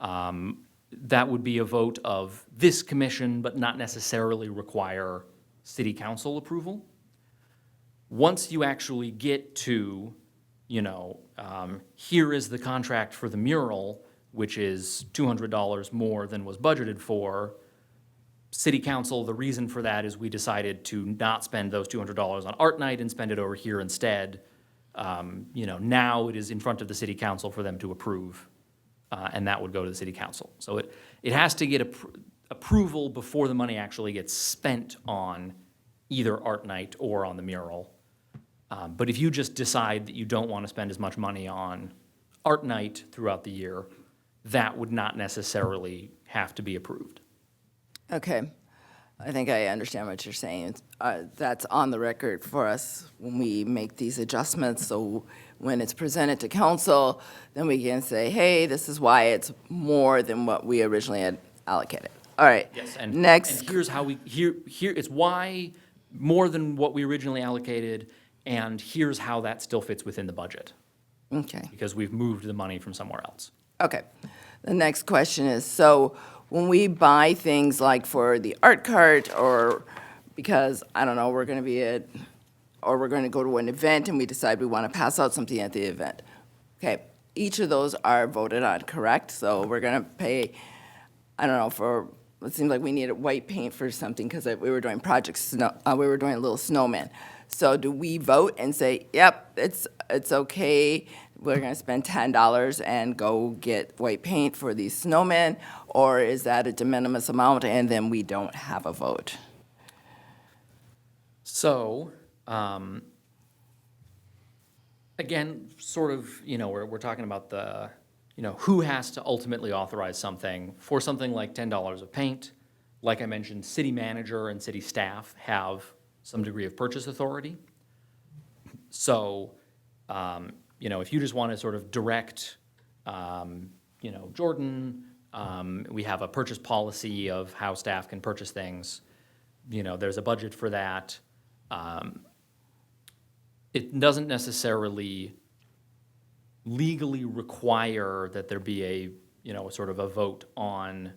That would be a vote of this commission, but not necessarily require city council approval. Once you actually get to, here is the contract for the mural, which is $200 more than was budgeted for, city council, the reason for that is we decided to not spend those $200 on art night and spend it over here instead. Now it is in front of the city council for them to approve. And that would go to the city council. So it has to get approval before the money actually gets spent on either art night or on the mural. But if you just decide that you don't want to spend as much money on art night throughout the year, that would not necessarily have to be approved. okay, I think I understand what you're saying. That's on the record for us when we make these adjustments. So when it's presented to council, then we can say, hey, this is why it's more than what we originally had allocated. All right. Yes, and next. and here's how here it's why more than what we originally allocated, and here's how that still fits within the budget, Okay. because we've moved the money from somewhere else. Okay. The next question is, so when we buy things like for the art cart or because, I don't know, we're going to go to an event and we decide we want to pass out something at the event. Okay, each of those are voted on, correct? So we're going to pay, I don't know, it seems like we needed white paint for something because we were doing we were doing a little snowman. So do we vote and say, yep, it's okay, we're gonna spend $10 and go get white paint for these snowmen? Or is that a de minimis amount and then we don't have a vote? So, again, sort of, we're talking about who has to ultimately authorize something. For something like $10 of paint, like I mentioned, city manager and city staff have some degree of purchase authority. So, if you just want to sort of direct, Jordyn, we have a purchase policy of how staff can purchase things. There's a budget for that. It doesn't necessarily legally require that there be a sort of a vote on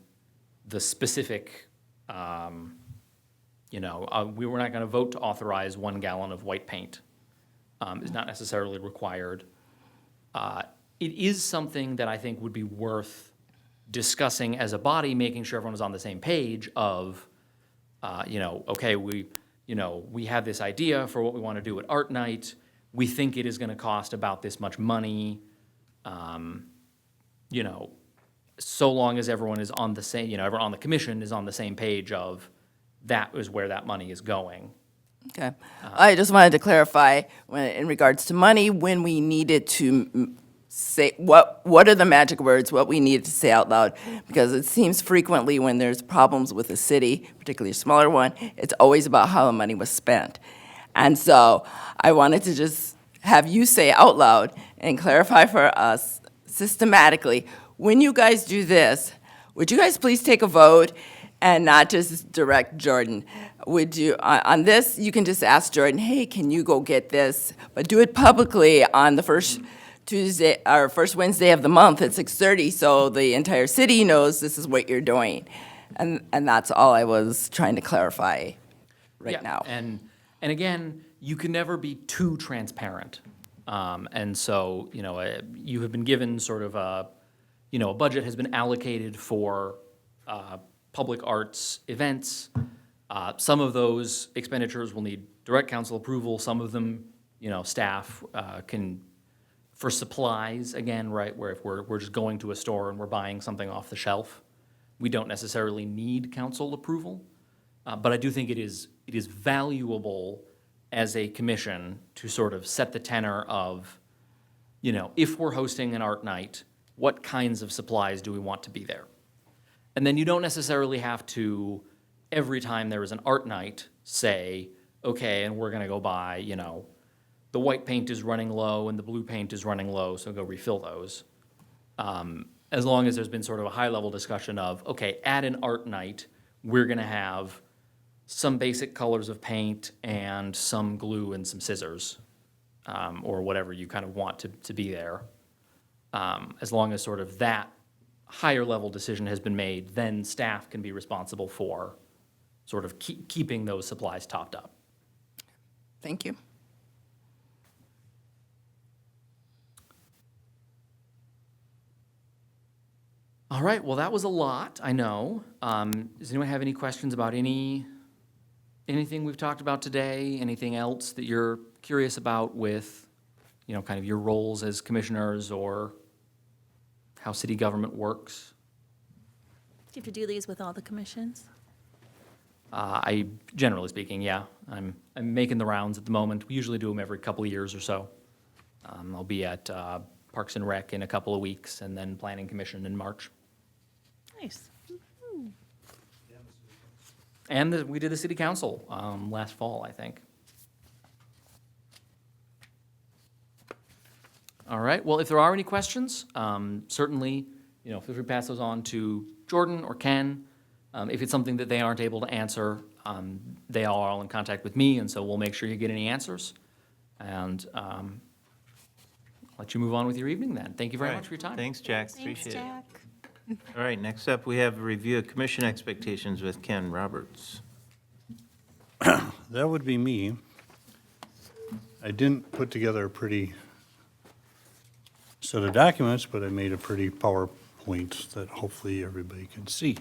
the specific, we were not going to vote to authorize 1 gallon of white paint. Is not necessarily required. It is something that I think would be worth discussing as a body, making sure everyone is on the same page of, okay, we have this idea for what we want to do at art night. We think it is going to cost about this much money. So long as everyone is on the same, everyone on the commission is on the same page of that is where that money is going. Okay. I just wanted to clarify in regards to money, when we needed to say, what are the magic words, what we needed to say out loud? Because it seems frequently when there's problems with a city, particularly a smaller one, it's always about how the money was spent. And so I wanted to just have you say out loud and clarify for us systematically, when you guys do this, would you guys please take a vote and not just direct Jordyn? Would you, on this, you can just ask Jordyn, hey, can you go get this? But do it publicly on the first Tuesday, or first Wednesday of the month at 6:30, so the entire city knows this is what you're doing. And that's all I was trying to clarify right now. And again, you can never be too transparent. And so, you have been given sort of a budget has been allocated for public arts events. Some of those expenditures will need direct council approval. Some of them, staff can, for supplies, again, right, where if we're just going to a store and we're buying something off the shelf, we don't necessarily need council approval. But I do think it is valuable as a commission to sort of set the tenor of, if we're hosting an art night, what kinds of supplies do we want to be there? And then you don't necessarily have to, every time there is an art night, say, okay, and we're gonna go buy, the white paint is running low and the blue paint is running low, so go refill those. As long as there's been sort of a high-level discussion of, okay, at an art night, we're gonna have some basic colors of paint and some glue and some scissors, or whatever you kind of want to be there. As long as sort of that higher level decision has been made, then staff can be responsible for sort of keeping those supplies topped up. Thank you. All right, well, that was a lot, I know. Does anyone have any questions about anything we've talked about today? Anything else that you're curious about with, kind of your roles as commissioners or how city government works? Do you have to do these with all the commissions? Generally speaking, yeah. I'm making the rounds at the moment. We usually do them every couple of years or so. I'll be at Parks and Rec in a couple of weeks, and then Planning Commission in March. Nice. And we did the city council last fall, I think. All right, well, if there are any questions, certainly, feel free to pass those on to Jordyn or Ken. If it's something that they aren't able to answer, they are all in contact with me, and so we'll make sure you get any answers. And let you move on with your evening then. Thank you very All much right. for your time. Thanks, Jack. Appreciate it. Jack. All right, next up, we have a review of commission expectations with Ken Roberts. That would be me. I didn't put together a pretty set of documents, but I made a pretty PowerPoint that hopefully everybody can see.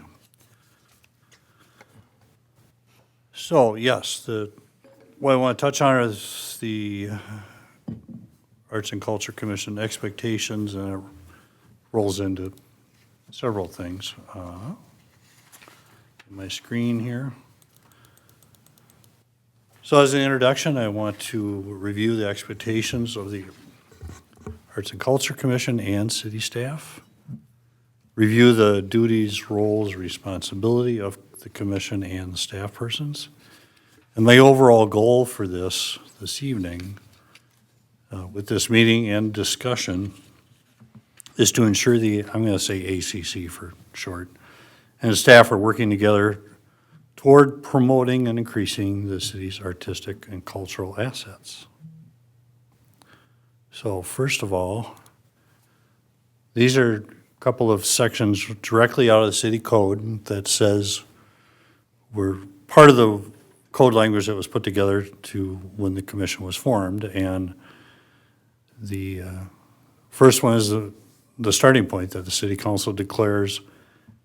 So, yes, what I want to touch on is the Arts and Culture Commission expectations, and it rolls into several things. My screen here. So as an introduction, I want to review the expectations of the Arts and Culture Commission and city staff, review the duties, roles, responsibility of the the commission and the staff persons. And my overall goal for this evening, with this meeting and discussion, is to ensure I'm going to say ACC for short, and the staff are working together toward promoting and increasing the city's artistic and cultural assets. So first of all, these are a couple of sections directly out of the city code that says we're part of the code language that was put together to when the commission was formed. And the first one is the starting point that the city council declares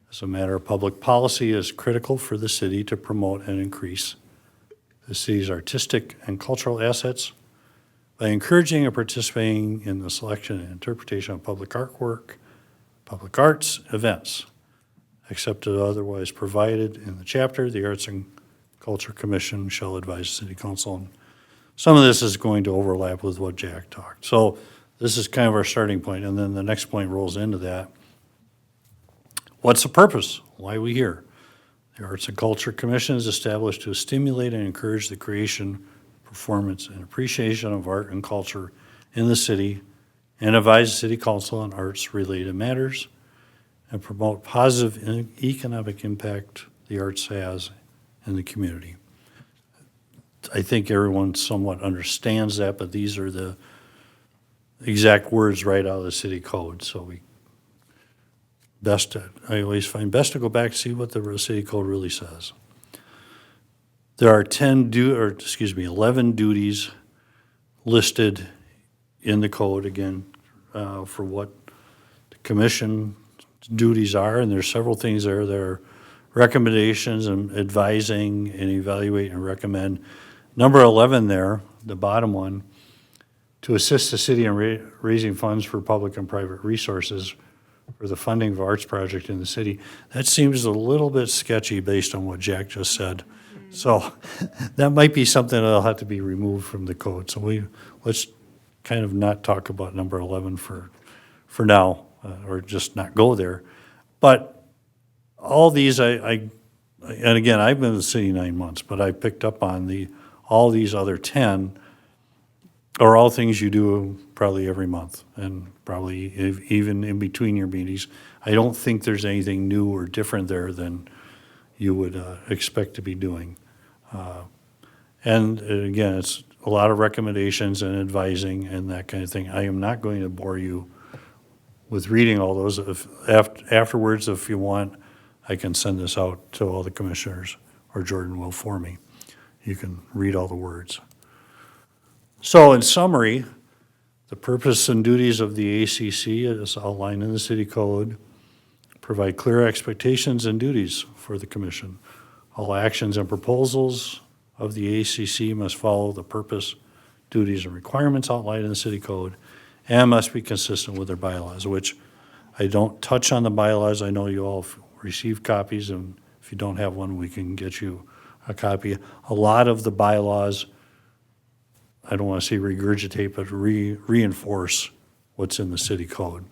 as a matter of public policy is critical for the city to promote and increase the city's artistic and cultural assets by encouraging and participating in the selection and interpretation of public artwork, public arts events, except as otherwise provided in the chapter. The Arts and Culture Commission shall advise the city council. And some of this is going to overlap with what Jack talked. So this is kind of our starting point, and then the next point rolls into that. What's the purpose? Why are we here? The Arts and Culture Commission is established to stimulate and encourage the creation, performance, and appreciation of art and culture in the city, and advise the city council on arts-related matters, and promote positive economic impact the arts has in the community. I think everyone somewhat understands that, but these are the exact words right out of the city code. So I always find best to go back and see what the city code really says. There are 11 duties listed in the code, again, for what the commission duties are, and there's several things there. There are recommendations and advising and evaluate and recommend. Number 11 there, the bottom one, to assist the city in raising funds for public and private resources for the funding of arts project in the city. That seems a little bit sketchy based on what Jack just said. So that might be something that'll have to be removed from the code. So let's kind of not talk about number 11 for now, or just not go there. But all these, and again, I've been in the city 9 months, but I picked up on all these other 10 are all things you do probably every month, and probably even in between your meetings. I don't think there's anything new or different there than you would expect to be doing. And again, it's a lot of recommendations and advising and that kind of thing. I am not going to bore you with reading all those. Afterwards, if you want, I can send this out to all the commissioners, or Jordyn will for me. You can read all the words. So in summary, the purpose and duties of the ACC is outlined in the city code, provide clear expectations and duties for the commission. All actions and proposals of the ACC must follow the purpose, duties, and requirements outlined in the city code, and must be consistent with their bylaws, which I don't touch on the bylaws. I know you all have received copies, and if you don't have one, we can get you a copy. A lot of the bylaws, I don't want to say regurgitate, but reinforce what's in the city code.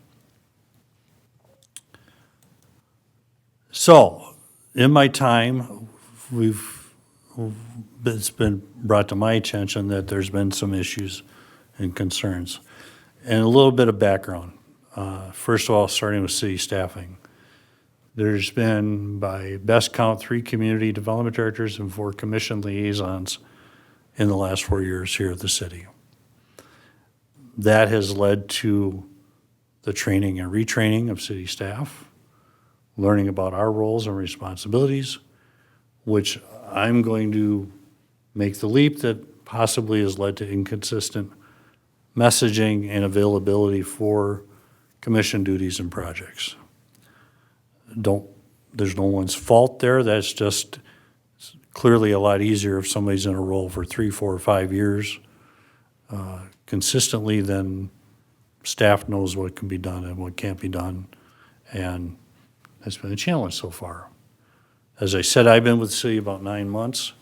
So, in my time, it's been brought to my attention that there's been some issues and concerns. And a little bit of background. First of all, starting with city staffing. There's been, by best count, 3 community development directors and 4 commission liaisons in the last 4 years here at the city. That has led to the training and retraining of city staff, learning about our roles and responsibilities, which I'm going to make the leap that possibly has led to inconsistent messaging and availability for commission duties and projects. There's no one's fault there. That's just clearly a lot easier if somebody's in a role for 3, 4, or 5 years consistently, then staff knows what can be done and what can't be done. And that's been a challenge so far. As I said, I've been with the city about 9 months,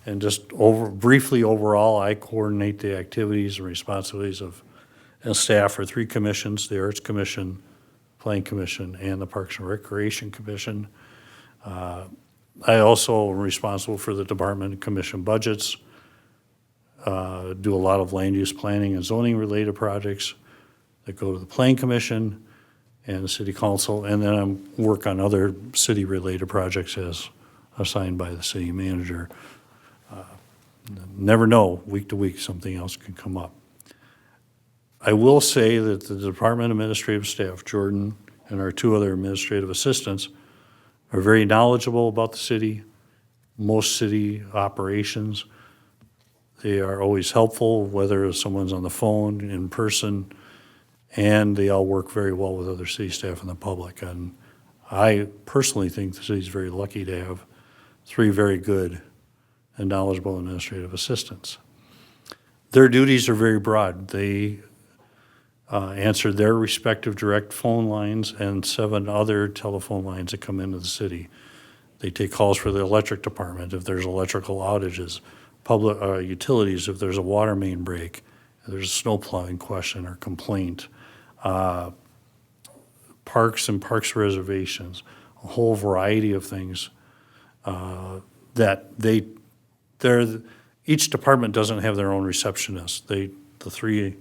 and just briefly overall, I coordinate the activities and responsibilities of staff for 3 commissions: the Arts Commission, Planning Commission, and the Parks and Recreation Commission. I also am responsible for the department and commission budgets, do a lot of land use planning and zoning related projects that go to the Plan Commission and the City Council, and then I work on other city-related projects as assigned by the city manager. Never know, week to week, something else can come up. I will say that the department administrative staff, Jordyn and our two other administrative assistants, are very knowledgeable about the city, most city operations. They are always helpful, whether someone's on the phone, in person, and they all work very well with other city staff and the public. And I personally think the city's very lucky to have three very good and knowledgeable administrative assistants. Their duties are very broad. They answer their respective direct phone lines and 7 other telephone lines that come into the city. They take calls for the electric department if there's electrical outages, public utilities if there's a water main break, if there's a snow plowing question or complaint, parks and parks reservations, a whole variety of things that each department doesn't have their own receptionist. The three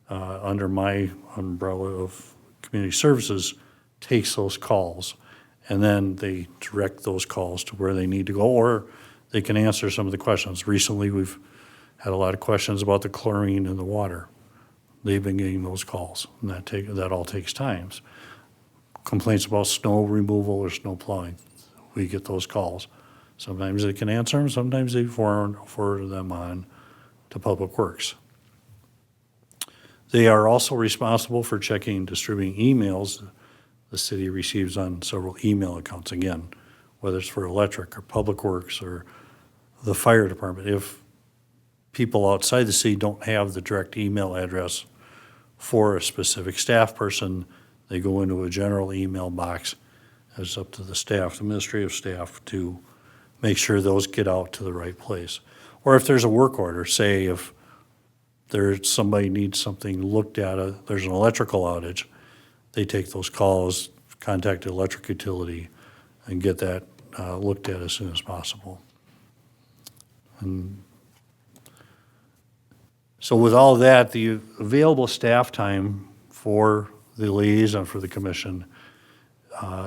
under my umbrella of community services takes those calls, and then they direct those calls to where they need to go, or they can answer some of the questions. Recently, we've had a lot of questions about the chlorine in the water. They've been getting those calls, and that all takes time. Complaints about snow removal or snow plowing, we get those calls. Sometimes they can answer them, sometimes they forward them on to Public Works. They are also responsible for checking and distributing emails the city receives on several email accounts, again, whether it's for electric or Public Works or the fire department. If people outside the city don't have the direct email address for a specific staff person, they go into a general email box. It's up to the staff, administrative staff, to make sure those get out to the right place. Or if there's a work order, say if somebody needs something looked at, there's an electrical outage, they take those calls, contact the electric utility, and get that looked at as soon as possible. And so with all that, the available staff time for the liaison for the commission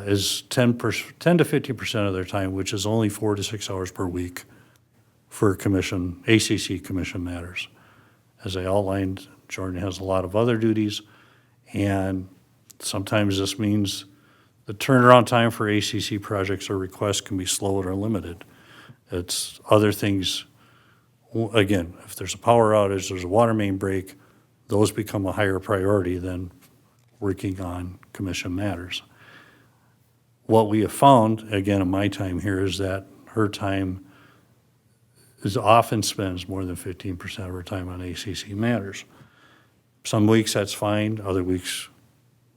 is 10 to 50% of their time, which is only 4 to 6 hours per week for ACC commission matters. As I outlined, Jordyn has a lot of other duties, and sometimes this means the turnaround time for ACC projects or requests can be slowed or limited. It's other things, again, if there's a power outage, there's a water main break, those become a higher priority than working on commission matters. What we have found, again, in my time here, is that her time often spends more than 15% of her time on ACC matters. Some weeks that's fine, other weeks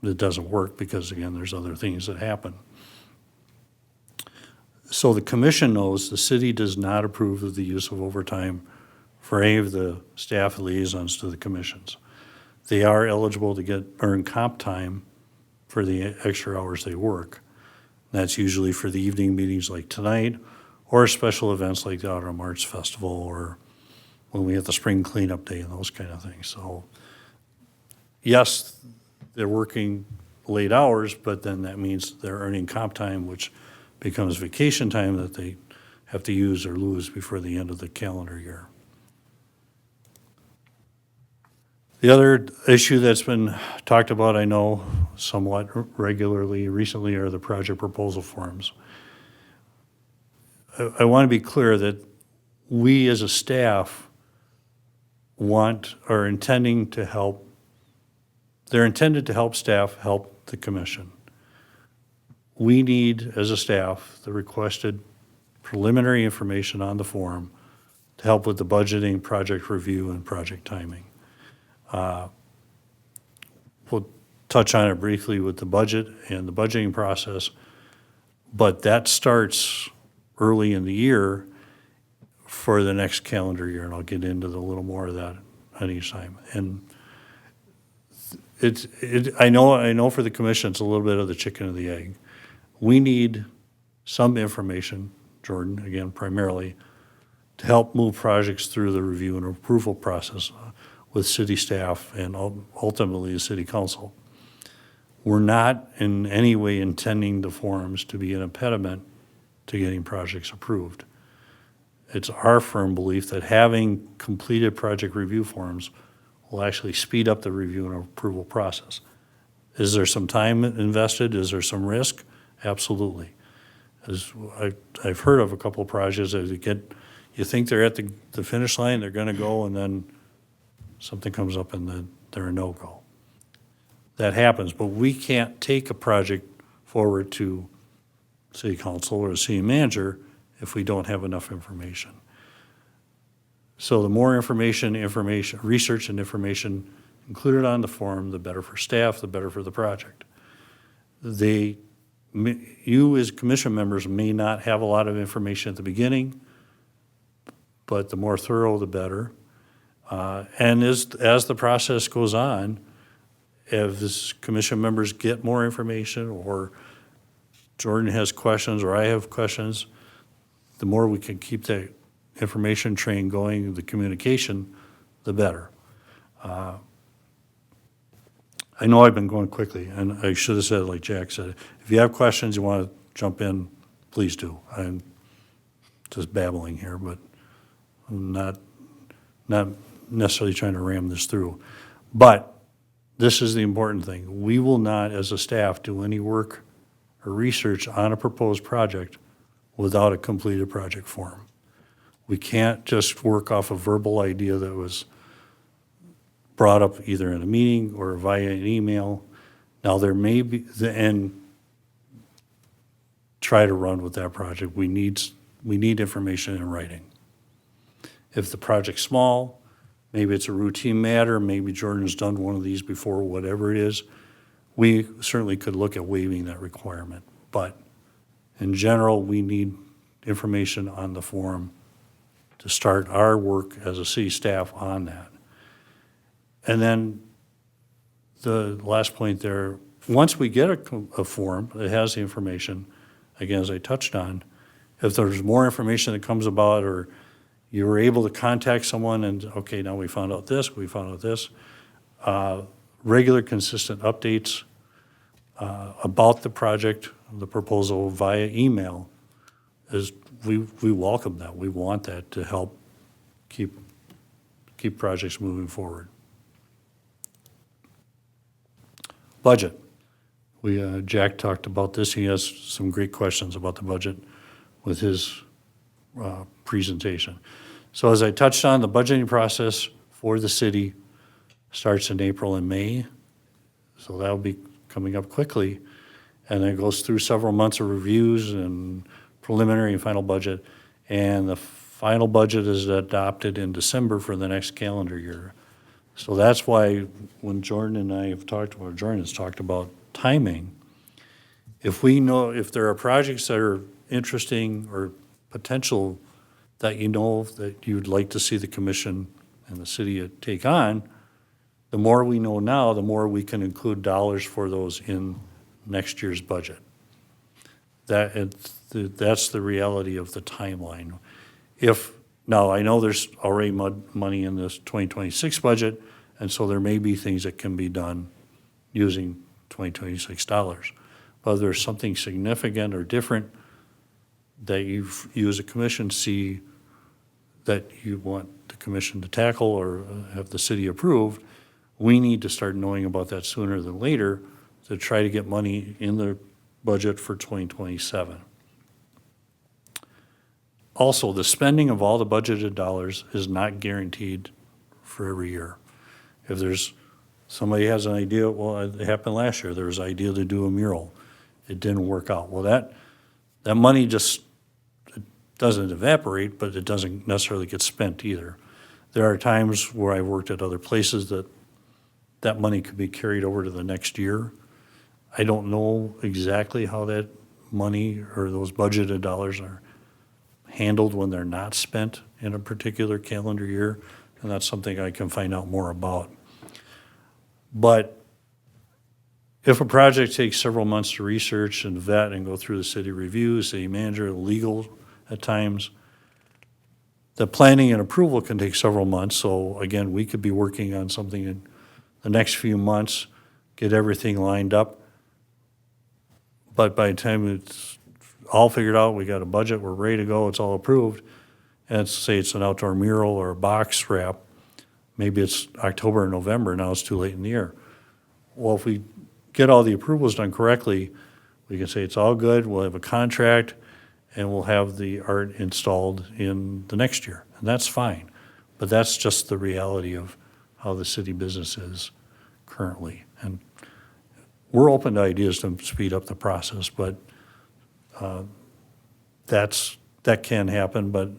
it doesn't work because, again, there's other things that happen. So the commission knows the city does not approve of the use of overtime for any of the staff liaisons to the commissions. They are eligible to earn comp time for the extra hours they work. That's usually for the evening meetings like tonight, or special events like the Autumn Arts Festival, or when we have the spring cleanup day and those kind of things. So yes, they're working late hours, but then that means they're earning comp time, which becomes vacation time that they have to use or lose before the end of the calendar year. The other issue that's been talked about, I know, somewhat regularly recently are the project proposal forms. I want to be clear that we as a staff are intending to help. They're intended to help staff help the commission. We need, as a staff, the requested preliminary information on the form to help with the budgeting, project review, and project timing. We'll touch on it briefly with the budget and the budgeting process, but that starts early in the year for the next calendar year, and I'll get into a little more of that on each time. And I know for the commission, it's a little bit of the chicken and the egg. We need some information Jordyn, again, primarily, to help move projects through the review and approval process with city staff and ultimately the city council. We're not in any way intending the forums to be an impediment to getting projects approved. It's our firm belief that having completed project review forums will actually speed up the review and approval process. Is there some time invested? Is there some risk? Absolutely. As I've heard of a couple of projects that you think they're at the finish line, they're gonna go, and then something comes up and then they're a no-go. That happens, but we can't take a project forward to city council or the city manager if we don't have enough information. So the more information, research and information included on the forum, the better for staff, the better for the project. You as commission members may not have a lot of information at the beginning, but the more thorough, the better. And as the process goes on, if this commission members get more information, or Jordyn has questions, or I have questions, the more we can keep that information train going, the communication, the better. I know I've been going quickly, and I should have said, like Jack said, if you have questions, you want to jump in, please do. I'm just babbling here, but I'm not necessarily trying to ram this through. But this is the important thing. We will not, as a staff, do any work or research on a proposed project without a completed project form. We can't just work off a verbal idea that was brought up either in a meeting or via an email. Now, there may be, and try to run with that project. We need information in writing. If the project's small, maybe it's a routine matter, maybe Jordyn's done one of these before, whatever it is, we certainly could look at waiving that requirement. But in general, we need information on the form to start our work as a city staff on that. And then the last point there, once we get a form that has the information, again, as I touched on, if there's more information that comes about, or you were able to contact someone and, okay, now we found out this, regular consistent updates about the project, the proposal via email, is we welcome that. We want that to help keep projects moving forward. Budget. Jack talked about this. He has some great questions about the budget with his presentation. So as I touched on, the budgeting process for the city starts in April and May. So that'll be coming up quickly. And it goes through several months of reviews and preliminary and final budget. And the final budget is adopted in December for the next calendar year. So that's why when Jordyn and I have talked, or Jordyn has talked about timing, if we know, if there are projects that are interesting or potential that you know that you'd like to see the commission and the city take on, the more we know now, the more we can include dollars for those in next year's budget. That's the reality of the timeline. Now, I know there's already money in this 2026 budget, and so there may be things that can be done using 2026 dollars. But if there's something significant or different that you as a commission see that you want the commission to tackle or have the city approve, we need to start knowing about that sooner than later to try to get money in the budget for 2027. Also, the spending of all the budgeted dollars is not guaranteed for every year. If somebody has an idea, well, it happened last year, there was an idea to do a mural. It didn't work out. Well, that money just doesn't evaporate, but it doesn't necessarily get spent either. There are times where I've worked at other places that money could be carried over to the next year. I don't know exactly how that money or those budgeted dollars are handled when they're not spent in a particular calendar year, and that's something I can find out more about. But if a project takes several months to research and vet and go through the city review, city manager, legal at times. The planning and approval can take several months, so again, we could be working on something in the next few months, get everything lined up. But by the time it's all figured out, we got a budget, we're ready to go, it's all approved, and say it's an outdoor mural or a box wrap, maybe it's October or November, now it's too late in the year. Well, if we get all the approvals done correctly, we can say it's all good, we'll have a contract, and we'll have the art installed in the next year, and that's fine. But that's just the reality of how the city business is currently. And we're open to ideas to speed up the process, but that can happen, but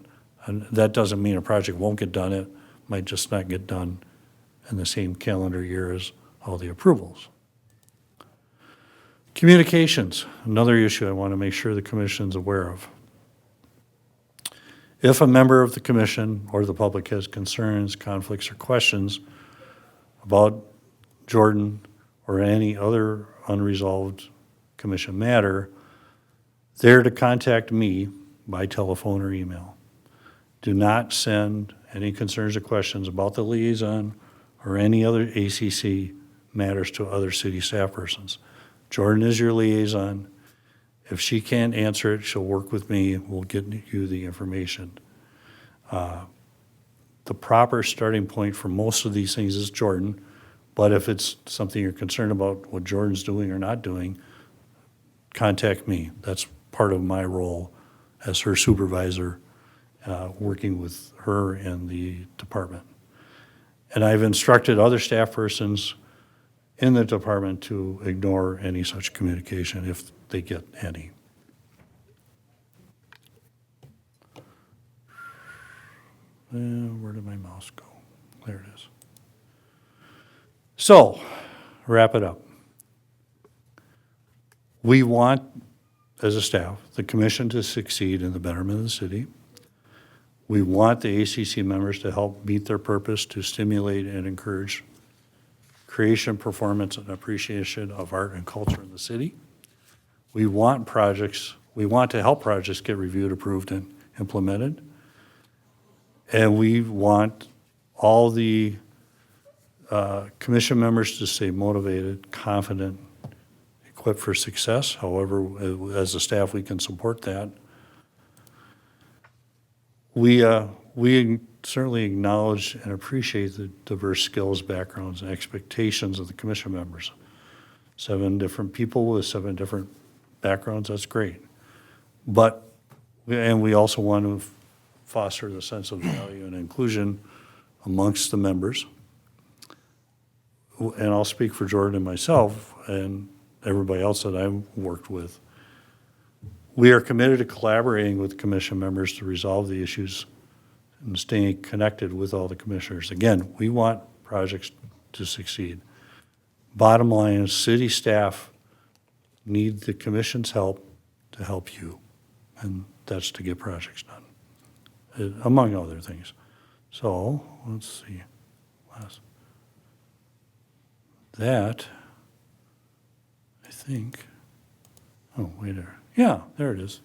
that doesn't mean a project won't get done. It might just not get done in the same calendar year as all the approvals. Communications, another issue I want to make sure the commission's aware of. If a member of the commission or the public has concerns, conflicts, or questions about Jordyn or any other unresolved commission matter, they're to contact me by telephone or email. Do not send any concerns or questions about the liaison or any other ACC matters to other city staff persons. Jordyn is your liaison. If she can't answer it, she'll work with me. We'll get you the information. The proper starting point for most of these things is Jordyn, but if it's something you're concerned about what Jordyn's doing or not doing, contact me. That's part of my role as her supervisor, working with her and the department. And I've instructed other staff persons in the department to ignore any such communication if they get any. Where did my mouse go? There it is. So, wrap it up. We want, as a staff, the commission to succeed in the betterment of the city. We want the ACC members to help meet their purpose to stimulate and encourage creation, performance, and appreciation of art and culture in the city. We want to help projects get reviewed, approved, and implemented. And we want all the commission members to stay motivated, confident, equipped for success. However, as a staff, we can support that. We certainly acknowledge and appreciate the diverse skills, backgrounds, and expectations of the commission members. 7 different people with 7 different backgrounds, that's great. But, and we also want to foster the sense of value and inclusion amongst the members. And I'll speak for Jordyn and myself and everybody else that I've worked with. We are committed to collaborating with commission members to resolve the issues and staying connected with all the commissioners. Again, we want projects to succeed. Bottom line is city staff need the commission's help to help you, and that's to get projects done, among other things. So, let's see. That, I think, oh, wait there. Yeah, there it is.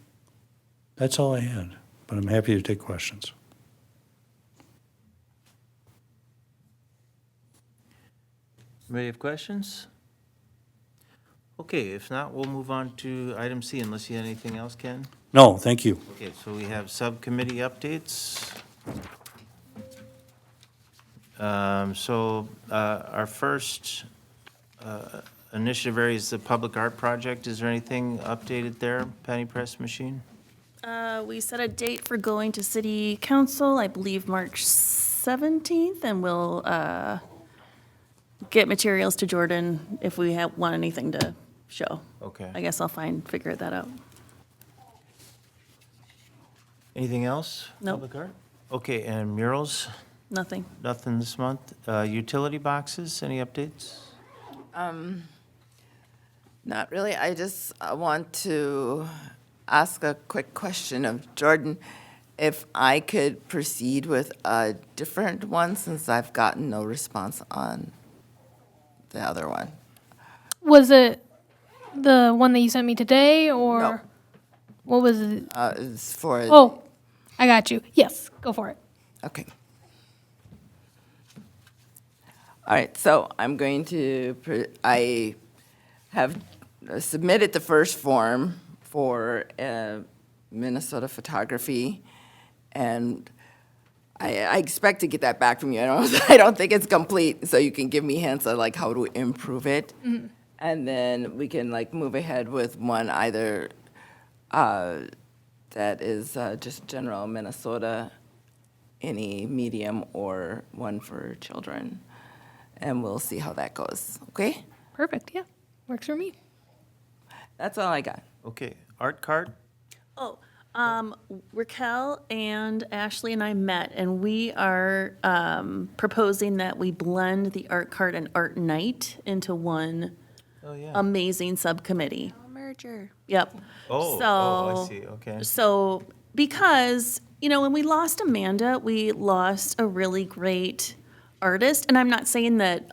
That's all I had, but I'm happy to take questions. Anybody have questions? Okay, if not, we'll move on to item C, unless you had anything else, Ken? No, thank you. Okay, so we have subcommittee updates. Our first initiative area is the public art project. Is there anything updated there, Penny Press Machine? We set a date for going to city council, I believe March 17th, and we'll get materials to Jordyn if we want anything to show. Okay. I guess I'll figure that out. Anything else? Nope. Public art? Okay, and murals? Nothing. Nothing this month. Utility boxes, any updates? Not really. I just want to ask a quick question of Jordyn. If I could proceed with a different one, since I've gotten no response on the other one. Was it the one that you sent me today, or? No. What was it? It's for, Oh, I got you. Yes, go for it. okay. All right, so I'm going to, I have submitted the first form for Minnesota photography, and I expect to get that back from you. I don't think it's complete, so you can give me hints of like how to improve it. And then we can like move ahead with one either that is just general Minnesota, any medium, or one for children. And we'll see how that goes, okay? Perfect. Yeah, works for me. That's all I got. Okay, art card? Oh, Raquel and Ashley and I met, and we are proposing that we blend the art cart and art night into one Oh, yeah. amazing subcommittee. Merger. Yep. I see, okay. So, because, when we lost Amanda, we lost a really great artist. And I'm not saying that,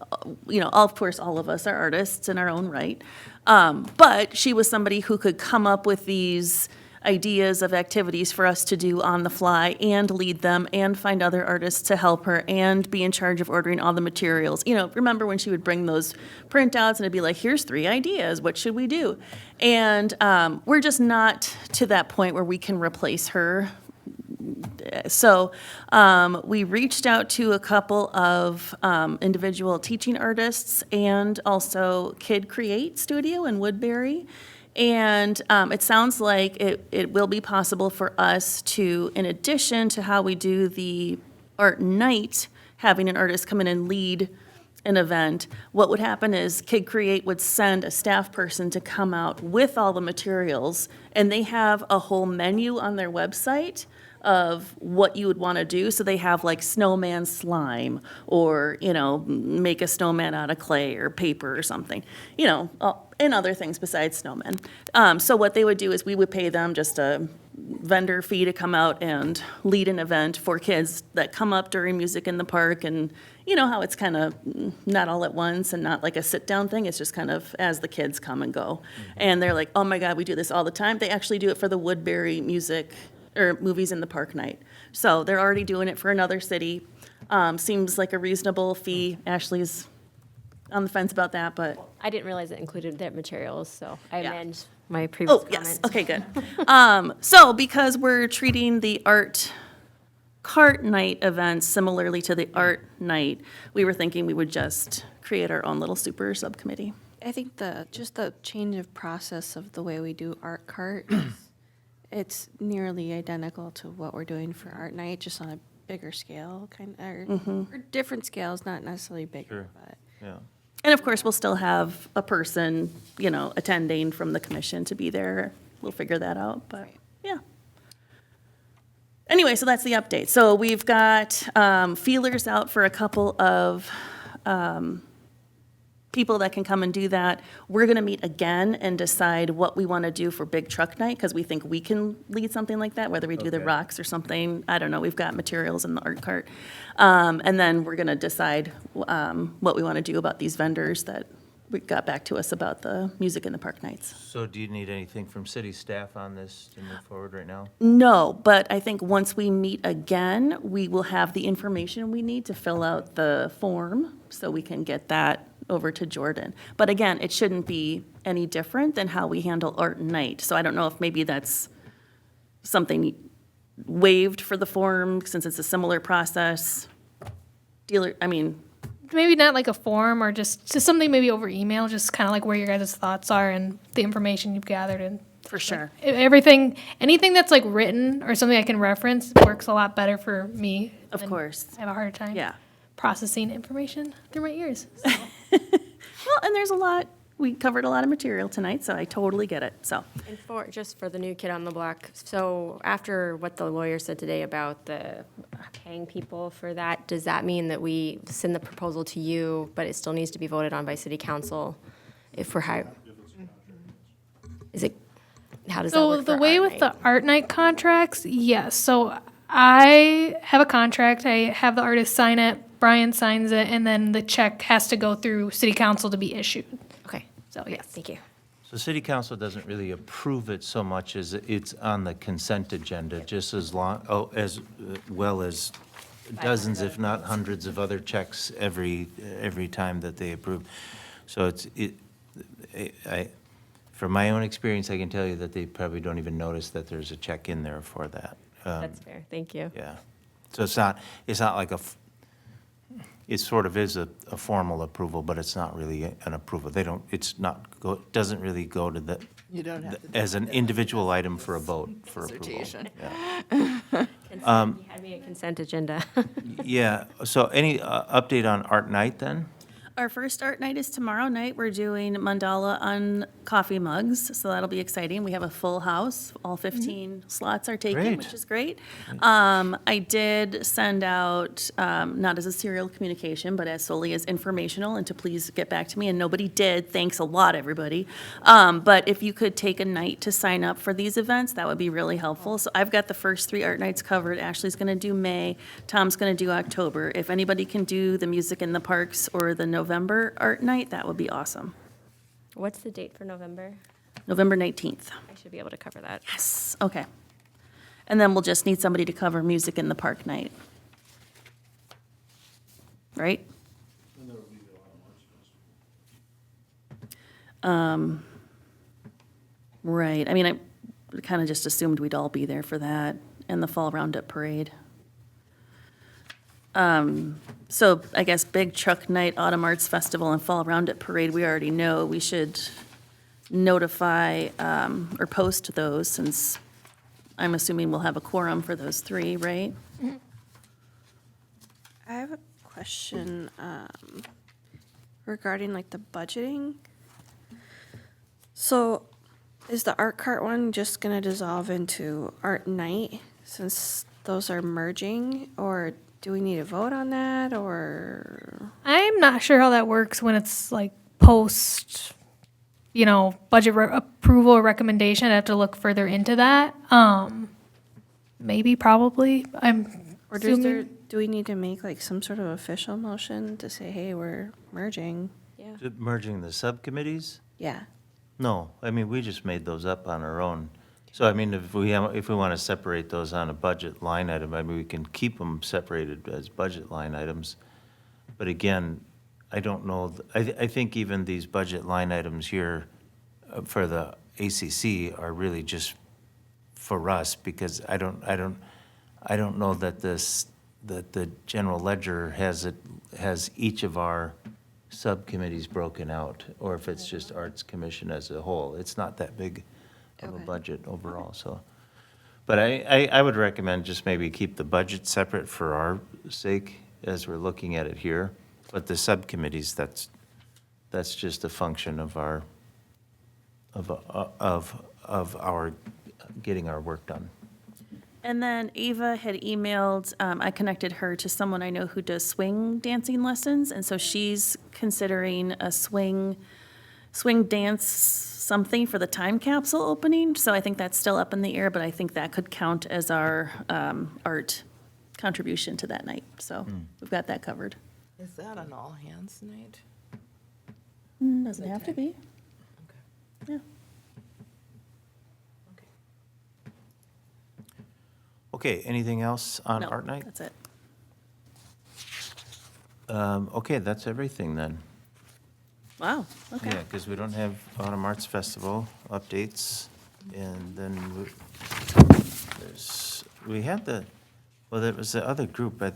of course, all of us are artists in our own right. But she was somebody who could come up with these ideas of activities for us to do on the fly and lead them and find other artists to help her and be in charge of ordering all the materials. Remember when she would bring those printouts and it'd be like, here's 3 ideas, what should we do? And we're just not to that point where we can replace her. So we reached out to a couple of individual teaching artists and also Kid Create Studio in Woodbury. And it sounds like it will be possible for us to, in addition to how we do the art night, having an artist come in and lead an event, what would happen is Kid Create would send a staff person to come out with all the materials, and they have a whole menu on their website of what you would want to do. So they have like snowman slime or, make a snowman out of clay or paper or something, and other things besides snowmen. So what they would do is we would pay them just a vendor fee to come out and lead an event for kids that come up during music in the park. And you know how it's kind of not all at once and not like a sit-down thing. It's just kind of as the kids come and go. And they're like, oh my God, we do this all the time. They actually do it for the Woodbury music or movies in the park night. So they're already doing it for another city. Seems like a reasonable fee. Ashley's on the fence about that, but. I didn't realize it included their materials, so I Yeah. amend my previous Oh, comment. yes, okay, good. So because we're treating the art cart night events similarly to the art night, we were thinking we would just create our own little super subcommittee. I think just the change of process of the way we do art cart, it's nearly identical to what we're doing for art night, just on a bigger scale, or different scales, not necessarily bigger, but. Yeah. And of course, we'll still have a person, attending from the commission to be there. We'll figure that out, but, yeah. Anyway, so that's the update. So we've got feelers out for a couple of people that can come and do that. We're going to meet again and decide what we want to do for Big Truck Night, because we think we can lead something like that, whether we do the Okay. rocks or something. I don't know. We've got materials in the art cart. And then we're going to decide what we want to do about these vendors that got back to us about the music in the park nights. So do you need anything from city staff on this to move forward right now? No, but I think once we meet again, we will have the information we need to fill out the form, so we can get that over to Jordyn. But again, it shouldn't be any different than how we handle art night. So I don't know if maybe that's something waived for the form, since it's a similar process. Maybe not like a form or just something maybe over email, just kind of like where your guys' thoughts are and the information you've gathered and. For sure. Anything that's like written or something I can reference works a lot better for me. Of than course. I have a harder time. Yeah. Processing information through my ears. So. Well, and there's a lot, we covered a lot of material tonight, so I totally get it, so. And just for the new kid on the block, so after what the lawyer said today about the paying people for that, does that mean that we send the proposal to you, but it still needs to be voted on by city council if we're hiring? Is it, how does that So work the for way art with night? the art night contracts, yes. So I have a contract. I have the artist sign it. Brian signs it, and then the check has to go through city council to be issued. Okay, So yes. thank you. So city council doesn't really approve it so much as it's on the consent agenda, just as long, as well as dozens, if not hundreds of other checks every time that they approve. So from my own experience, I can tell you that they probably don't even notice that there's a check in there for that. That's fair, thank you. Yeah. So it's not like it sort of is a formal approval, but it's not really an approval. Doesn't really go to the, You don't have to. as an individual item for a vote for approval. Dissertation. Yeah. You had me at consent agenda. Yeah, so any update on art night then? Our first art night is tomorrow night. We're doing mandala on coffee mugs, so that'll be exciting. We have a full house. All 15 slots are taken, Great. which is great. I did send out, not as a serial communication, but as solely as informational, and to please get back to me, and nobody did. Thanks a lot, everybody. But if you could take a night to sign up for these events, that would be really helpful. So I've got the first 3 art nights covered. Ashley's going to do May. Tom's going to do October. If anybody can do the music in the parks or the November art night, that would be awesome. What's the date for November? November 19th. I should be able to cover that. Yes, okay. And then we'll just need somebody to cover music in the park night. Right? And there will be the Autumn Arts Festival. Right. I mean, I kind of just assumed we'd all be there for that and the Fall Roundup Parade. So I guess Big Truck Night, Autumn Arts Festival, and Fall Roundup Parade, we already know. We should notify or post those, since I'm assuming we'll have a quorum for those 3, right? I have a question regarding like the budgeting. So is the art cart one just gonna dissolve into art night since those are merging, or do we need to vote on that, or? I'm not sure how that works when it's like post, budget approval or recommendation. I have to look further into that. Maybe, probably. Or do we need to make like some sort of official motion to say, hey, we're merging? Yeah. Merging the subcommittees? Yeah. No, I mean, we just made those up on our own. So I mean, if we want to separate those on a budget line item, I mean, we can keep them separated as budget line items. But again, I don't know, I think even these budget line items here for the ACC are really just for us, because I don't know that that the general ledger has each of our subcommittees broken out, or if it's just Arts Commission as a whole. It's not that big of a Okay. budget overall, so. But I would recommend just maybe keep the budget separate for our sake as we're looking at it here. But the subcommittees, that's just a function of our getting our work done. And then Ava had emailed, I connected her to someone I know who does swing dancing lessons, and so she's considering a swing dance something for the time capsule opening. So I think that's still up in the air, but I think that could count as our art contribution to that night. So we've got that covered. Is that an all-hands night? Doesn't have to be. Yeah. Okay, anything else on No, art night? That's it. Okay, that's everything then. Wow, okay. Yeah, because we don't have Autumn Arts Festival updates, and then we had there was the other group, I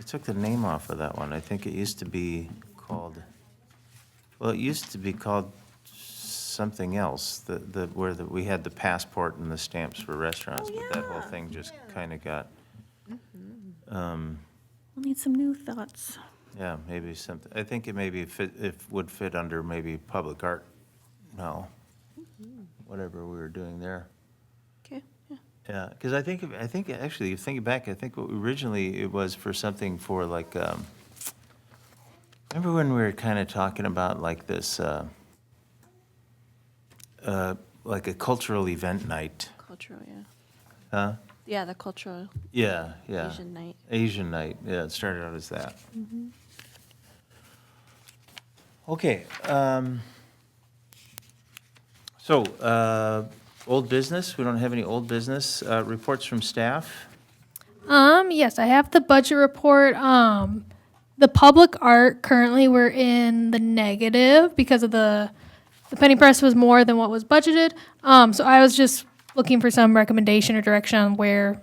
took the name off of that one. I think it used to be called something else, where we had the passport and the stamps for restaurants, but that whole thing just kind of got, We'll need some new thoughts. yeah, maybe something, I think it maybe would fit under maybe public art now, whatever we were doing there. Okay, yeah. Yeah, because I think actually, you think back, I think what originally it was for something for like, remember when we were kind of talking about like this, like a cultural event night? Cultural, yeah. Huh? Yeah, the cultural Yeah. Asian night. Asian night, yeah, it started out as that. Okay, So, old business, we don't have any old business. Reports from staff? Yes, I have the budget report. The public art, currently we're in the negative because of the penny press was more than what was budgeted. So I was just looking for some recommendation or direction on where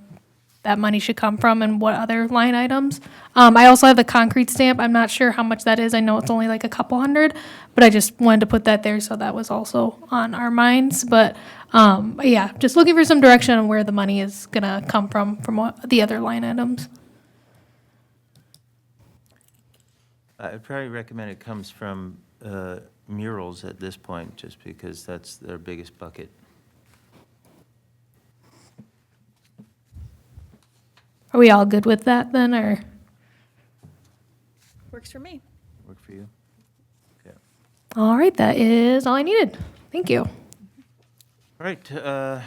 that money should come from and what other line items. I also have the concrete stamp. I'm not sure how much that is. I know it's only like a couple hundred, but I just wanted to put that there, so that was also on our minds. But yeah, just looking for some direction on where the money is gonna come from what the other line items. I'd probably recommend it comes from murals at this point, just because that's their biggest bucket. Are we all good with that then, or? Works for me. Work for you? Okay. All right, that is all I needed. Thank you. All right,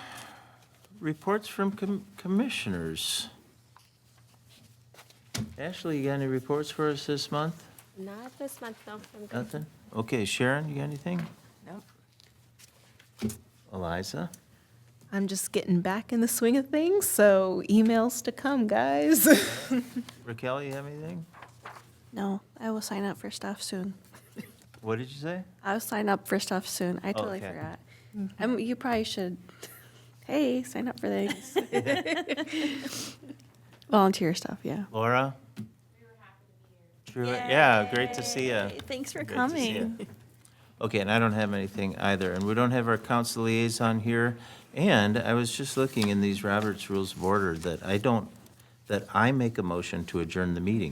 reports from commissioners. Ashley, you got any reports for us this month? Not this month, no. I'm good. Nothing? Okay, Sharon, you got anything? No. Aliza? I'm just getting back in the swing of things, so emails to come, guys. Raquel, you have anything? No, I will sign up for stuff soon. What did you say? I'll sign up for stuff soon. I totally Okay. forgot. You probably should, hey, sign up for things. Volunteer stuff, yeah. Laura? True. Yeah, great to see you. Thanks for Great to see ya. coming. Okay, and I don't have anything either, and we don't have our council liaison here. And I was just looking in these Roberts Rules of Order that I make a motion to adjourn the meeting.